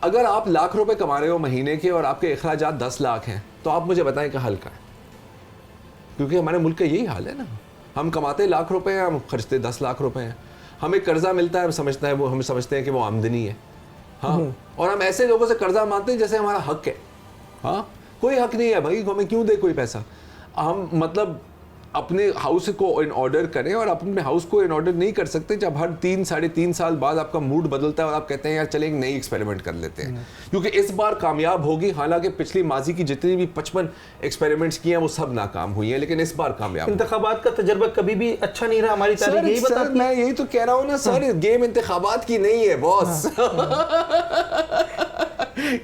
अगर आप लाख रुपए कमा रहे हो महीने के और आपके अखराजात 10 लाख हैं, तो आप मुझे बताएं कि हल का है? क्योंकि हमारे मुल्क का यही हाल है ना, हम कमाते लाख रुपए हैं, हम खर्चते 10 लाख रुपए हैं। हमें कर्जा मिलता है, हम समझते हैं कि वो आमदनी है, हाँ, और हम ऐसे लोगों से कर्जा मांगते हैं जैसे हमारा हक है। हाँ, कोई हक नहीं है भाई, हमें क्यों दे कोई पैसा? हम मतलब अपने हाउस को इन ऑर्डर करें, और अपने हाउस को इन ऑर्डर नहीं कर सकते जब हर 3-3.5 साल बाद आपका मूड बदलता है और आप कहते हैं यार चले एक नई एक्सपेरिमेंट कर लेते हैं, क्योंकि इस बार कामयाब होगी। हालांकि पिछली माजी की जितनी भी 55 एक्सपेरिमेंट्स किए हैं वो सब नाकाम हुई हैं, लेकिन इस बार कामयाब। इंतखाबात का तजर्बा कभी भी अच्छा नहीं रहा हमारी तारीख, यही बता। मैं यही तो कह रहा हूँ ना सर, गेम इंतखाबात की नहीं है बॉस।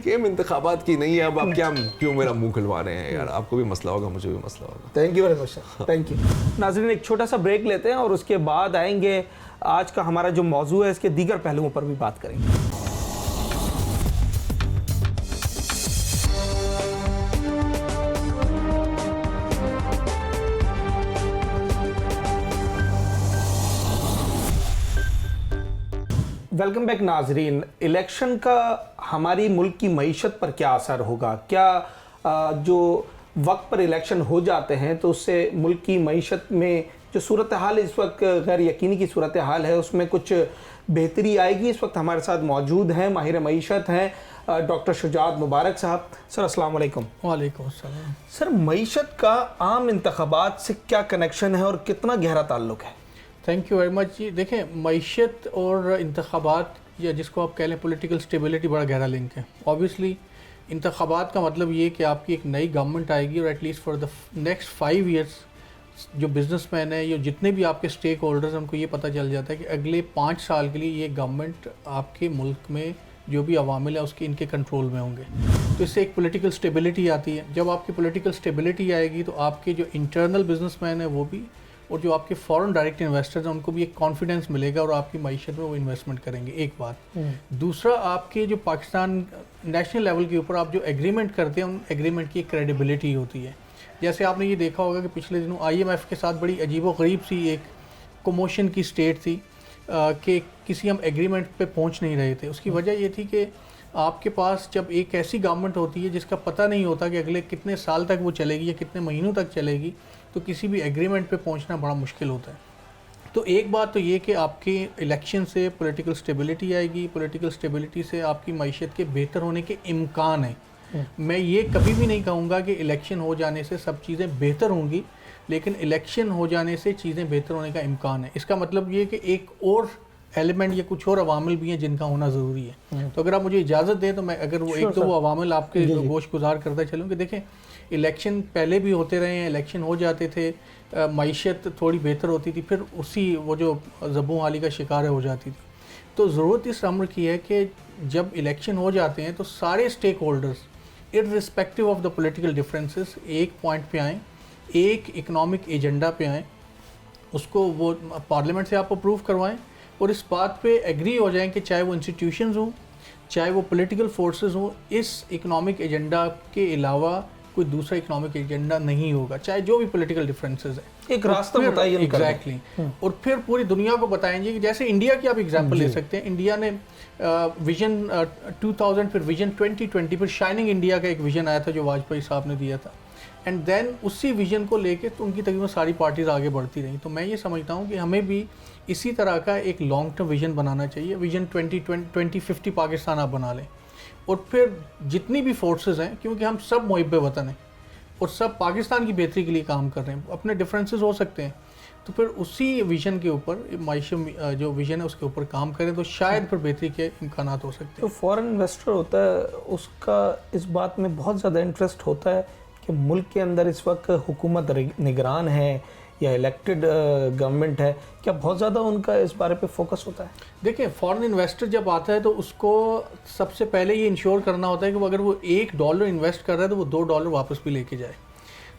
गेम इंतखाबात की नहीं है। अब आप क्यों मेरा मुंह खुलवा रहे हैं यार? आपको भी मसला होगा, मुझे भी मसला होगा। Thank you very much, thank you. नाज़रीन, एक छोटा सा ब्रेक लेते हैं और उसके बाद आएंगे, आज का हमारा जो मौजू है इसके दीगर पहलुओं पर भी बात करेंगे। वेलकम बैक नाजरीन। इलेक्शन का हमारी मुल्क की मईशत पर क्या असर होगा? क्या जो वक्त पर इलेक्शन हो जाते हैं तो उससे मुल्क की मईशत में जो सूरत हाल इस वक्त गैर यकीनी की सूरत हाल है उसमें कुछ बेहतरी आएगी? इस वक्त हमारे साथ मौजूद हैं माहिर मईशत हैं डॉक्टर शुजात मुबारक साहब। सर अस्सलाम वालेकुम। वालेकुम अस्सलाम। सर, मईशत का आम इंतखाबात से क्या कनेक्शन है और कितना गहरा ताल्लुक है? थैंक यू वेरी मच जी। देखें, मईशत और इंतखाबात, या जिसको आप कह लें पॉलिटिकल स्टेबिलिटी, बड़ा गहरा लिंक है। ऑब्वियसली इंतखाबात का मतलब ये कि आपकी एक नई गवर्नमेंट आएगी और at least for the next 5 years जो बिजनेसमैन है या जितने भी आपके स्टेक होल्डर्स हैं उनको ये पता चल जाता है कि अगले 5 साल के लिए ये गवर्नमेंट आपके मुल्क में जो भी अवामिल है उसके इनके कंट्रोल में होंगे। तो इससे एक पॉलिटिकल स्टेबिलिटी आती है। जब आपकी पॉलिटिकल स्टेबिलिटी आएगी तो आपके जो इंटरनल बिजनेसमैन है वो भी, और जो आपके फॉरेन डायरेक्ट इन्वेस्टर्स हैं उनको भी एक कॉन्फिडेंस मिलेगा और आपकी मईशत में वो इन्वेस्टमेंट करेंगे, एक बात। दूसरा, आपके जो पाकिस्तान नेशनल लेवल के ऊपर आप जो एग्रीमेंट करते हैं उन एग्रीमेंट की क्रेडिबिलिटी होती है। जैसे आपने ये देखा होगा कि पिछले दिनों IMF के साथ बड़ी अजीबोगरीब सी एक कमोशन की स्टेट थी कि किसी हम एग्रीमेंट पे पहुंच नहीं रहे थे। उसकी वजह ये थी कि आपके पास जब एक ऐसी गवर्नमेंट होती है जिसका पता नहीं होता कि अगले कितने साल तक वो चलेगी या कितने महीनों तक चलेगी, तो किसी भी एग्रीमेंट पे पहुंचना बड़ा मुश्किल होता है। तो एक बात तो ये कि आपके इलेक्शन से पॉलिटिकल स्टेबिलिटी आएगी, पॉलिटिकल स्टेबिलिटी से आपकी मईशत के बेहतर होने के इम्कान हैं। मैं ये कभी भी नहीं कहूँगा कि इलेक्शन हो जाने से सब चीज़ें बेहतर होंगी, लेकिन इलेक्शन हो जाने से चीज़ें बेहतर होने का इम्कान है। इसका मतलब ये कि एक और एलिमेंट या कुछ और अवामिल भी हैं जिनका होना ज़रूरी है। तो अगर आप मुझे इजाज़त दें तो मैं अगर वो एक तो वो अवामिल आपके गोश गुजार करता चलूँ कि देखें, इलेक्शन पहले भी होते रहे हैं, इलेक्शन हो जाते थे, मईशत थोड़ी बेहतर होती थी, फिर उसी वो जो ज़बों हाली का शिकार हो जाती थी। तो ज़रूरत इस अमर की है कि जब इलेक्शन हो जाते हैं तो सारे stakeholders irrespective of the political differences एक पॉइंट पे आएँ, एक इकनॉमिक एजेंडा पे आएँ, उसको वो पार्लियामेंट से आप अप्रूव करवाएं और इस बात पे एग्री हो जाएं कि चाहे वो इंस्टीट्यूशंस हों, चाहे वो पॉलिटिकल फोर्सेस हों, इस इकनॉमिक एजेंडा के अलावा कोई दूसरा इकनॉमिक एजेंडा नहीं होगा, चाहे जो भी पॉलिटिकल डिफरेंसेस है। एक रास्ता बताइए। एग्जैक्टली। और फिर पूरी दुनिया को बताएंगे कि जैसे इंडिया की आप एग्जांपल ले सकते हैं। इंडिया ने विजन 2000, फिर विजन 2020, फिर शाइनिंग इंडिया का एक विजन आया था जो वाजपेयी साहब ने दिया था, एंड देन उसी विजन को लेके तो उनकी तकरीबन सारी पार्टीज आगे बढ़ती रही। तो मैं ये समझता हूँ कि हमें भी इसी तरह का एक लॉन्ग टर्म विजन बनाना चाहिए। विजन 2050 पाकिस्तान आप बना लें, और फिर जितनी भी फोर्सेस हैं, क्योंकि हम सब मुहिब्बे वतन हैं, और सब पाकिस्तान की बेहतरी के लिए काम कर रहे हैं। अपने डिफरेंसेस हो सकते हैं, तो फिर उसी विजन के ऊपर मायशम जो विजन है उसके ऊपर काम करें तो शायद फिर बेहतरी के इम्कान हो सकते हैं। जो फॉरेन इन्वेस्टर होता है उसका इस बात में बहुत ज़्यादा इंटरेस्ट होता है कि मुल्क के अंदर इस वक्त हुकूमत निगरान है या इलेक्टेड गवर्नमेंट है, क्या बहुत ज़्यादा उनका इस बारे पे फोकस होता है? देखिए, फॉरेन इन्वेस्टर जब आता है तो उसको सबसे पहले ये इंश्योर करना होता है कि वो अगर वो $1 इन्वेस्ट कर रहा है तो वो $2 वापस भी लेके जाए।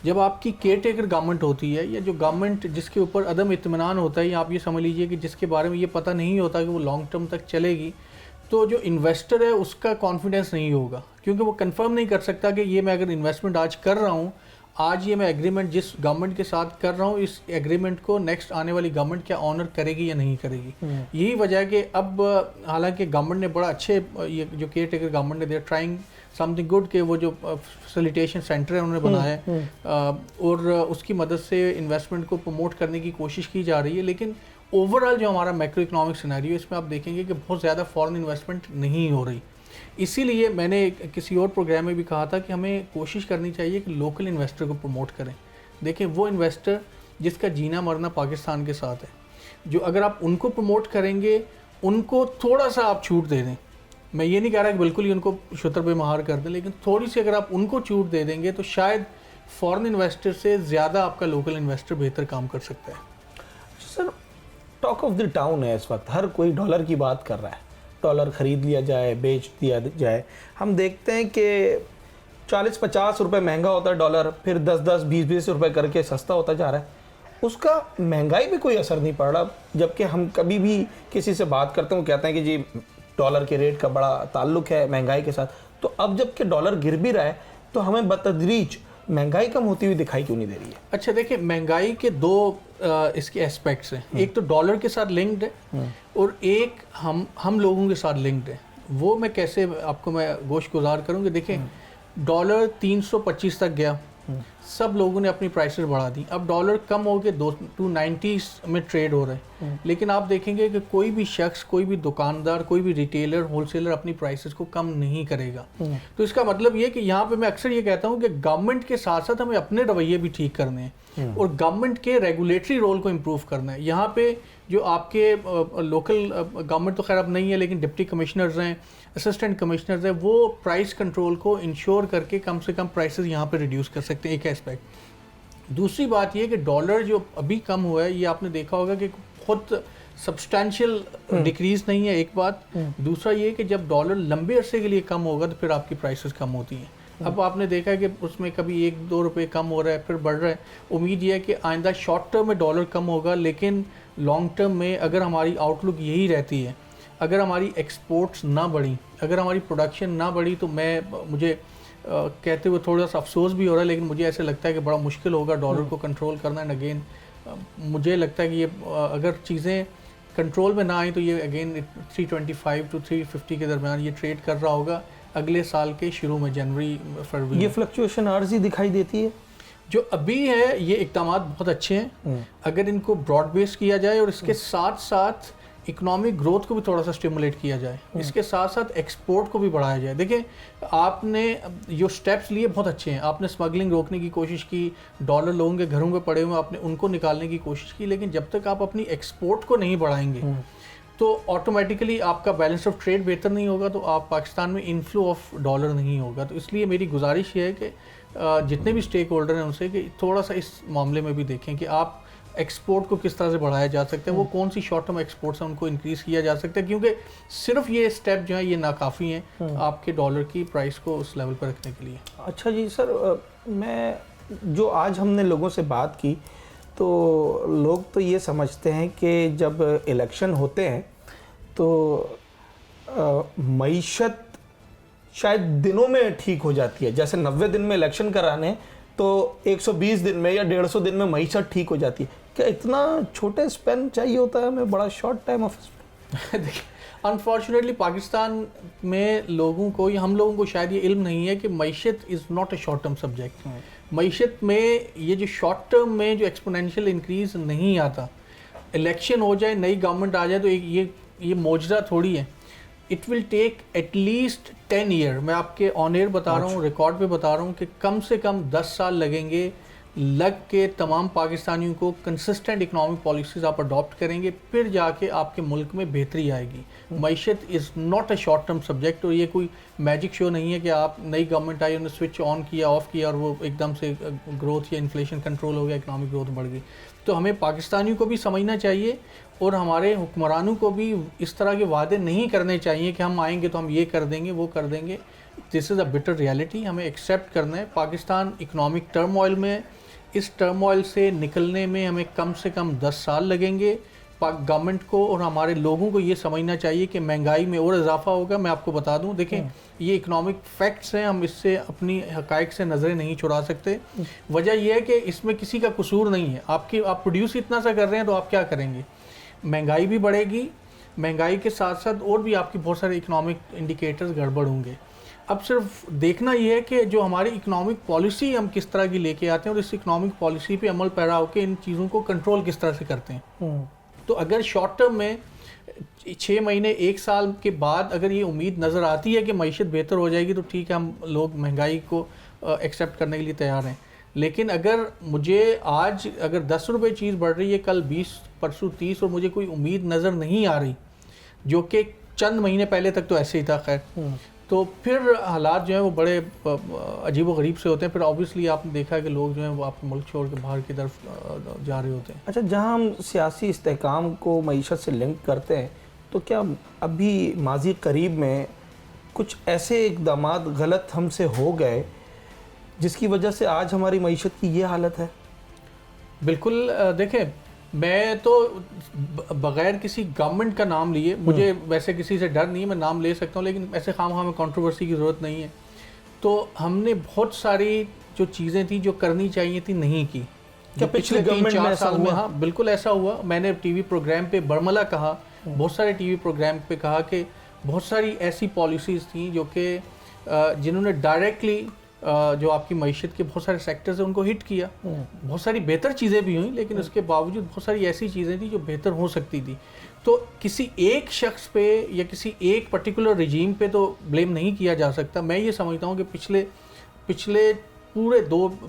जब आपकी केयर टेकर गवर्नमेंट होती है या जो गवर्नमेंट जिसके ऊपर अदम इत्मीनान होता है, या आप ये समझ लीजिए कि जिसके बारे में ये पता नहीं होता कि वो लॉन्ग टर्म तक चलेगी, तो जो इन्वेस्टर है उसका कॉन्फिडेंस नहीं होगा, क्योंकि वो कंफर्म नहीं कर सकता कि ये मैं अगर इन्वेस्टमेंट आज कर रहा हूँ, आज ये मैं एग्रीमेंट जिस गवर्नमेंट के साथ कर रहा हूँ, इस एग्रीमेंट को नेक्स्ट आने वाली गवर्नमेंट क्या ऑनर करेगी या नहीं करेगी। यही वजह है कि अब हालांकि गवर्नमेंट ने बड़ा अच्छे, ये जो केयर टेकर गवर्नमेंट ने they are trying something good, के वो जो फैसिलिटेशन सेंटर है उन्होंने बनाया है और उसकी मदद से इन्वेस्टमेंट को प्रमोट करने की कोशिश की जा रही है। लेकिन ओवरऑल जो हमारा मैक्रो इकोनॉमिक सिनेरियो, इसमें आप देखेंगे कि बहुत ज़्यादा फॉरेन इन्वेस्टमेंट नहीं हो रही। इसीलिए मैंने किसी और प्रोग्राम में भी कहा था कि हमें कोशिश करनी चाहिए कि लोकल इन्वेस्टर को प्रमोट करें। देखें, वो इन्वेस्टर जिसका जीना मरना पाकिस्तान के साथ है, जो अगर आप उनको प्रमोट करेंगे, उनको थोड़ा सा आप छूट दे दें, मैं ये नहीं कह रहा कि बिल्कुल ही उनको शुतर पे महार कर दें, लेकिन थोड़ी सी अगर आप उनको छूट दे देंगे तो शायद फॉरेन इन्वेस्टर से ज़्यादा आपका लोकल इन्वेस्टर बेहतर काम कर सकता है। Sir, talk of the town है इस वक्त, हर कोई डॉलर की बात कर रहा है, डॉलर ख़रीद लिया जाए, बेच दिया जाए। हम देखते हैं कि 40-50 रुपये महंगा होता है डॉलर, फिर 10-10, 20-20 रुपये करके सस्ता होता जा रहा है। उसका महंगाई पे कोई असर नहीं पड़ रहा, जबकि हम कभी भी किसी से बात करते हैं वो कहते हैं कि जी डॉलर के रेट का बड़ा ताल्लुक है महंगाई के साथ। तो अब जबकि डॉलर गिर भी रहा है तो हमें बतदरीज महंगाई कम होती हुई दिखाई क्यों नहीं दे रही है? अच्छा, देखिए, महंगाई के दो इसके एस्पेक्ट्स हैं। एक तो डॉलर के साथ लिंक्ड है और एक हम लोगों के साथ लिंक्ड है। वो मैं कैसे आपको मैं गोश गुजार करूँगी। देखें, डॉलर 325 तक गया, सब लोगों ने अपनी प्राइसेस बढ़ा दी। अब डॉलर कम हो के 290 में ट्रेड हो रहे हैं, लेकिन आप देखेंगे कि कोई भी शख्स, कोई भी दुकानदार, कोई भी रिटेलर, होलसेलर अपनी प्राइसेस को कम नहीं करेगा। तो इसका मतलब ये कि यहाँ पे मैं अक्सर ये कहता हूँ कि गवर्नमेंट के साथ साथ हमें अपने रवैये भी ठीक करने हैं और गवर्नमेंट के रेगुलेटरी रोल को इम्प्रूव करना है। यहाँ पे जो आपके लोकल गवर्नमेंट तो खैर अब नहीं है, लेकिन डिप्टी कमिश्नर्स हैं, असिस्टेंट कमिश्नर्स हैं, वो प्राइस कंट्रोल को इंश्योर करके कम से कम प्राइसेस यहाँ पे रिड्यूस कर सकते हैं, एक एस्पेक्ट। दूसरी बात ये कि डॉलर जो अभी कम हुआ है, ये आपने देखा होगा कि बहुत सब्सटैंशियल डिक्रीज नहीं है, एक बात। दूसरा ये कि जब डॉलर लंबे अरसे के लिए कम होगा तो फिर आपकी प्राइसेस कम होती हैं। अब आपने देखा है कि उसमें कभी 1-2 रुपये कम हो रहा है, फिर बढ़ रहा है। उम्मीद ये है कि आइंदा शॉर्ट टर्म में डॉलर कम होगा, लेकिन लॉन्ग टर्म में अगर हमारी आउटलुक यही रहती है, अगर हमारी एक्सपोर्ट्स ना बढ़ी, अगर हमारी प्रोडक्शन ना बढ़ी, तो मुझे कहते हुए थोड़ा सा अफसोस भी हो रहा है, लेकिन मुझे ऐसे लगता है कि बड़ा मुश्किल होगा डॉलर को कंट्रोल करना। एंड अगेन मुझे लगता है कि ये अगर चीज़ें कंट्रोल में ना आई तो ये अगेन 325 to 350 के दरमियान ये ट्रेड कर रहा होगा अगले साल के शुरू में, जनवरी फरवरी। ये फ्लक्चुएशन आर्जी दिखाई देती है। जो अभी है ये इक़दाम बहुत अच्छे हैं, अगर इनको ब्रॉड बेस किया जाए और इसके साथ साथ इकोनॉमिक ग्रोथ को भी थोड़ा सा स्टिमुलेट किया जाए, इसके साथ साथ एक्सपोर्ट को भी बढ़ाया जाए। देखिए, आपने जो स्टेप्स लिए बहुत अच्छे हैं। आपने स्मगलिंग रोकने की कोशिश की, डॉलर लोगों के घरों में पड़े हुए आपने उनको निकालने की कोशिश की, लेकिन जब तक आप अपनी एक्सपोर्ट को नहीं बढ़ाएंगे तो ऑटोमेटिकली आपका बैलेंस ऑफ ट्रेड बेहतर नहीं होगा, तो आप पाकिस्तान में इनफ्लो ऑफ डॉलर नहीं होगा। तो इसलिए मेरी गुजारिश ये है कि जितने भी स्टेक होल्डर हैं उनसे कि थोड़ा सा इस मामले में भी देखें कि आप एक्सपोर्ट को किस तरह से बढ़ाया जा सकता है, वो कौन सी शॉर्ट टर्म एक्सपोर्ट्स हैं उनको इंक्रीज़ किया जा सकता है, क्योंकि सिर्फ ये स्टेप जो है ये नाकाफ़ी हैं आपके डॉलर की प्राइस को उस लेवल पर रखने के लिए। अच्छा जी सर, मैं जो आज हमने लोगों से बात की तो लोग तो ये समझते हैं कि जब इलेक्शन होते हैं तो मईशत शायद दिनों में ठीक हो जाती है। जैसे 90 दिन में इलेक्शन कराने तो 120 दिन में या 150 दिन में मईशत ठीक हो जाती है। क्या इतना छोटे स्पेन चाहिए होता है हमें, बड़ा short time of Spain? Unfortunately Pakistan में लोगों को या हम लोगों को शायद ये इल्म नहीं है कि मईशत is not a short term subject. मईशत में ये जो शॉर्ट टर्म में जो एक्सपोनेंशियल इंक्रीज नहीं आता, इलेक्शन हो जाए, नई गवर्नमेंट आ जाए तो ये मोजरा थोड़ी है। It will take at least 10 year, मैं आपके ऑन एयर बता रहा हूँ, रिकॉर्ड पे बता रहा हूँ कि कम से कम 10 साल लगेंगे लग के तमाम पाकिस्तानियों को कंसिस्टेंट इकोनॉमिक पॉलिसीज़ आप अडॉप्ट करेंगे, फिर जाके आपके मुल्क में बेहतरी आएगी। मईशत is not a short term subject, और ये कोई मैजिक शो नहीं है कि आप नई गवर्नमेंट आई, उन्होंने स्विच ऑन किया ऑफ किया और वो एकदम से ग्रोथ या इन्फ्लेशन कंट्रोल हो गया, इकोनॉमिक ग्रोथ बढ़ गई। तो हमें पाकिस्तानियों को भी समझना चाहिए और हमारे हुक्मरानों को भी इस तरह के वादे नहीं करने चाहिए कि हम आएंगे तो हम ये कर देंगे वो कर देंगे। This is a bitter reality, हमें एक्सेप्ट करना है। पाकिस्तान इकोनॉमिक टर्मोइल में, इस टर्मोइल से निकलने में हमें कम से कम 10 साल लगेंगे। गवर्नमेंट को और हमारे लोगों को ये समझना चाहिए कि महंगाई में और इजाफा होगा। मैं आपको बता दूं, देखें ये इकोनॉमिक फैक्ट्स हैं, हम इससे अपनी हकाइक से नज़रें नहीं छुड़ा सकते। वजह यह है कि इसमें किसी का कसूर नहीं है। आप प्रोड्यूस इतना सा कर रहे हैं तो आप क्या करेंगे? महंगाई भी बढ़ेगी, महंगाई के साथ साथ और भी आपकी बहुत सारे इकोनॉमिक इंडिकेटर्स गड़बड़ होंगे। अब सिर्फ देखना ये है कि जो हमारी इकोनॉमिक पॉलिसी हम किस तरह की लेके आते हैं और इस इकोनॉमिक पॉलिसी पे अमल पैरा होकर इन चीज़ों को कंट्रोल किस तरह से करते हैं। तो अगर शॉर्ट टर्म में 6 महीने 1 साल के बाद अगर ये उम्मीद नज़र आती है कि मईशत बेहतर हो जाएगी तो ठीक है, हम लोग महंगाई को एक्सेप्ट करने के लिए तैयार हैं। लेकिन अगर मुझे आज अगर 10 रुपये चीज़ बढ़ रही है, कल 20, परसों 30 और मुझे कोई उम्मीद नज़र नहीं आ रही, जो कि चंद महीने पहले तक तो ऐसे ही था, खैर, तो फिर हालात जो हैं वो बड़े अजीब व गरीब से होते हैं। फिर ऑब्वियसली आपने देखा है कि लोग जो हैं वो आपके मुल्क छोड़ के बाहर की तरफ जा रहे होते हैं। अच्छा, जहां हम सियासी इस्तेहकाम को मईशत से लिंक करते हैं, तो क्या अभी माजी करीब में कुछ ऐसे इक़दाम गलत हमसे हो गए जिसकी वजह से आज हमारी मईशत की ये हालत है? बिल्कुल, देखें, मैं तो बग़ैर किसी गवर्नमेंट का नाम लिए, मुझे वैसे किसी से डर नहीं है, मैं नाम ले सकता हूँ, लेकिन ऐसे खामखा में कंट्रोवर्सी की ज़रूरत नहीं है। तो हमने बहुत सारी जो चीज़ें थी जो करनी चाहिए थी नहीं की। क्या पिछले 3-4 साल में? हाँ, बिल्कुल ऐसा हुआ। मैंने टीवी प्रोग्राम पे बरमला कहा, बहुत सारे टीवी प्रोग्राम पे कहा कि बहुत सारी ऐसी पॉलिसीज़ थी जो कि जिन्होंने डायरेक्टली जो आपकी मईशत के बहुत सारे सेक्टर्स हैं उनको हिट किया। बहुत सारी बेहतर चीज़ें भी हुई, लेकिन उसके बावजूद बहुत सारी ऐसी चीज़ें थी जो बेहतर हो सकती थी। तो किसी एक शख्स पे या किसी एक पर्टिकुलर रिजीम पे तो ब्लेम नहीं किया जा सकता। मैं ये समझता हूँ कि पिछले पूरे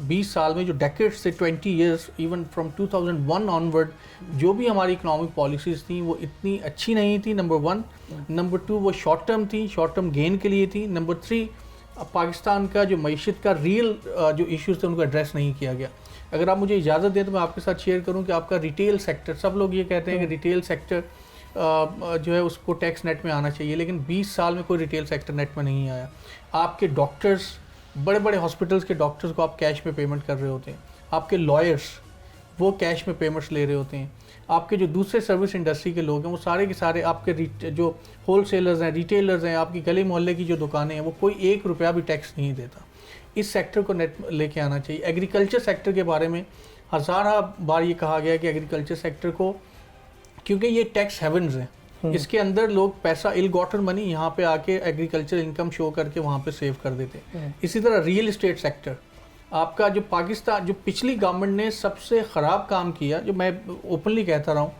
20 साल में, जो डेकेड्स से 20 ईयर्स, इवन फ्रॉम 2001 ऑनवर्ड, जो भी हमारी इकोनॉमिक पॉलिसीज़ थी वो इतनी अच्छी नहीं थी, नंबर 1। नंबर 2, वो शॉर्ट टर्म थी, शॉर्ट टर्म गेन के लिए थी। नंबर 3, पाकिस्तान का जो मईशत का रियल जो इश्यूज़ थे उनको एड्रेस नहीं किया गया। अगर आप मुझे इजाज़त दें तो मैं आपके साथ शेयर करूं कि आपका रिटेल सेक्टर, सब लोग ये कहते हैं कि रिटेल सेक्टर जो है उसको टैक्स नेट में आना चाहिए, लेकिन 20 साल में कोई रिटेल सेक्टर नेट में नहीं आया। आपके डॉक्टर्स, बड़े बड़े हॉस्पिटल्स के डॉक्टर्स को आप कैश में पेमेंट कर रहे होते हैं। आपके लॉयर्स वो कैश में पेमेंट्स ले रहे होते हैं। आपके जो दूसरे सर्विस इंडस्ट्री के लोग हैं वो सारे के सारे, आपके जो होलसेलर्स हैं, रिटेलर्स हैं, आपकी गली मोहल्ले की जो दुकानें हैं, वो कोई 1 रुपया भी टैक्स नहीं देता। इस सेक्टर को नेट लेके आना चाहिए। एग्रीकल्चर सेक्टर के बारे में हज़ार बार ये कहा गया कि एग्रीकल्चर सेक्टर को, क्योंकि ये टैक्स हेवन्स हैं, इसके अंदर लोग पैसा, इल गॉटन मनी यहाँ पे आके एग्रीकल्चर इनकम शो करके वहाँ पे सेव कर देते हैं। इसी तरह रियल इस्टेट सेक्टर आपका, जो पाकिस्तान, जो पिछली गवर्नमेंट ने सबसे ख़राब काम किया, जो मैं ओपनली कहता रहा हूँ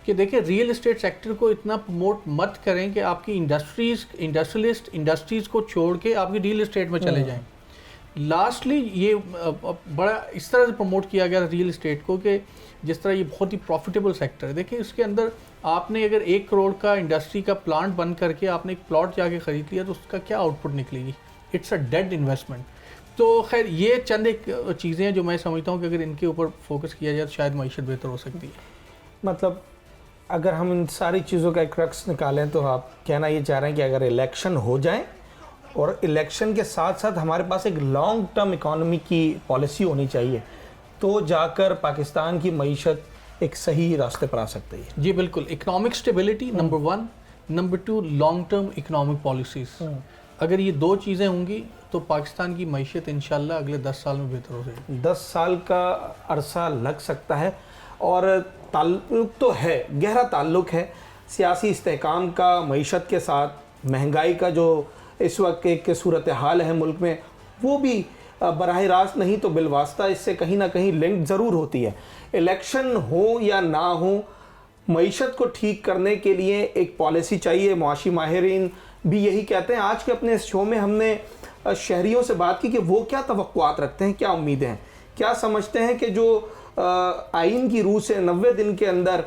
कि देखिए, रियल इस्टेट सेक्टर को इतना प्रमोट मत करें कि आपकी इंडस्ट्रीज़ को छोड़ के आपकी रियल इस्टेट में चले जाएं। लास्टली ये बड़ा इस तरह से प्रमोट किया गया रियल इस्टेट को कि जिस तरह ये बहुत ही प्रॉफिटेबल सेक्टर है। देखिए, इसके अंदर आपने अगर 1 करोड़ का इंडस्ट्री का प्लांट बंद करके आपने एक प्लॉट जाके ख़रीद लिया तो उसका क्या आउटपुट निकलेगी? It's a dead investment. तो खैर, ये चंद एक चीज़ें हैं जो मैं समझता हूँ कि अगर इनके ऊपर फोकस किया जाए तो शायद मईशत बेहतर हो सकती है। मतलब अगर हम इन सारी चीज़ों का एक क्रक्स निकालें तो आप कहना ये चाह रहे हैं कि अगर इलेक्शन हो जाए और इलेक्शन के साथ साथ हमारे पास एक लॉन्ग टर्म इकॉनमी की पॉलिसी होनी चाहिए, तो जाकर पाकिस्तान की मईशत एक सही रास्ते पर आ सकती है। जी बिल्कुल, economic stability number 1, number 2 long term economic policies. अगर ये 2 चीज़ें होंगी तो पाकिस्तान की मईशत इंशाल्लाह अगले 10 साल में बेहतर हो जाएगी। 10 साल का अरसा लग सकता है और ताल्लुक तो है, गहरा ताल्लुक है सियासी इस्तेहकाम का मईशत के साथ। महंगाई का जो इस वक्त एक सूरत हाल है मुल्क में, वो भी बराह रास्त नहीं तो बिलवास्ता इससे कहीं ना कहीं लिंक ज़रूर होती है। इलेक्शन हो या ना हो, मईशत को ठीक करने के लिए एक पॉलिसी चाहिए। मुआशी माहिरीन भी यही कहते हैं। आज के अपने इस शो में हमने शहरियों से बात की कि वो क्या तवक्कुआत रखते हैं, क्या उम्मीदें हैं, क्या समझते हैं कि जो आइन की रूह से 90 दिन के अंदर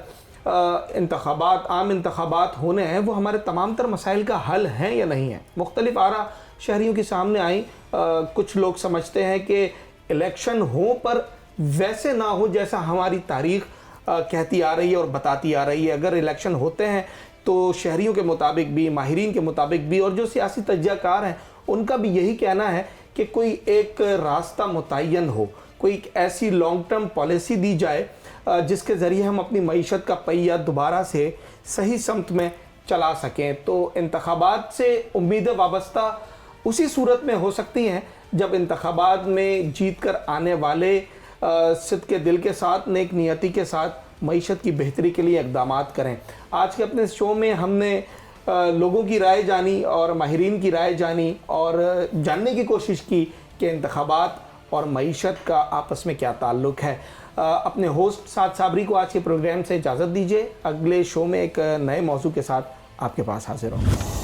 इंतखाबात, आम इंतखाबात होने हैं, वो हमारे तमाम तर मसाइल का हल हैं या नहीं है। मुख्तलिफ आरा शहरियों के सामने आई। कुछ लोग समझते हैं कि इलेक्शन हो पर वैसे ना हो जैसा हमारी तारीख कहती आ रही है और बताती आ रही है। अगर इलेक्शन होते हैं तो शहरियों के मुताबिक भी, माहिरीन के मुताबिक भी और जो सियासी तज्ज़ियाकार हैं उनका भी यही कहना है कि कोई एक रास्ता मुतय्यन हो, कोई एक ऐसी लॉन्ग टर्म पॉलिसी दी जाए जिसके ज़रिए हम अपनी मईशत का पहिया दोबारा से सही समत में चला सकें। तो इंतखाबात से उम्मीदें वाबस्ता उसी सूरत में हो सकती हैं जब इंतखाबात में जीत कर आने वाले सिद्क़े दिल के साथ, नेक नियति के साथ मईशत की बेहतरी के लिए इक़दामात करें। आज के अपने शो में हमने लोगों की राय जानी और माहिरीन की राय जानी और जानने की कोशिश की कि इंतखाबात और मईशत का आपस में क्या ताल्लुक़ है। अपने होस्ट साद साबरी को आज के प्रोग्राम से इजाज़त दीजिए। अगले शो में एक नए मौजू के साथ आपके पास हाजिर होंगे।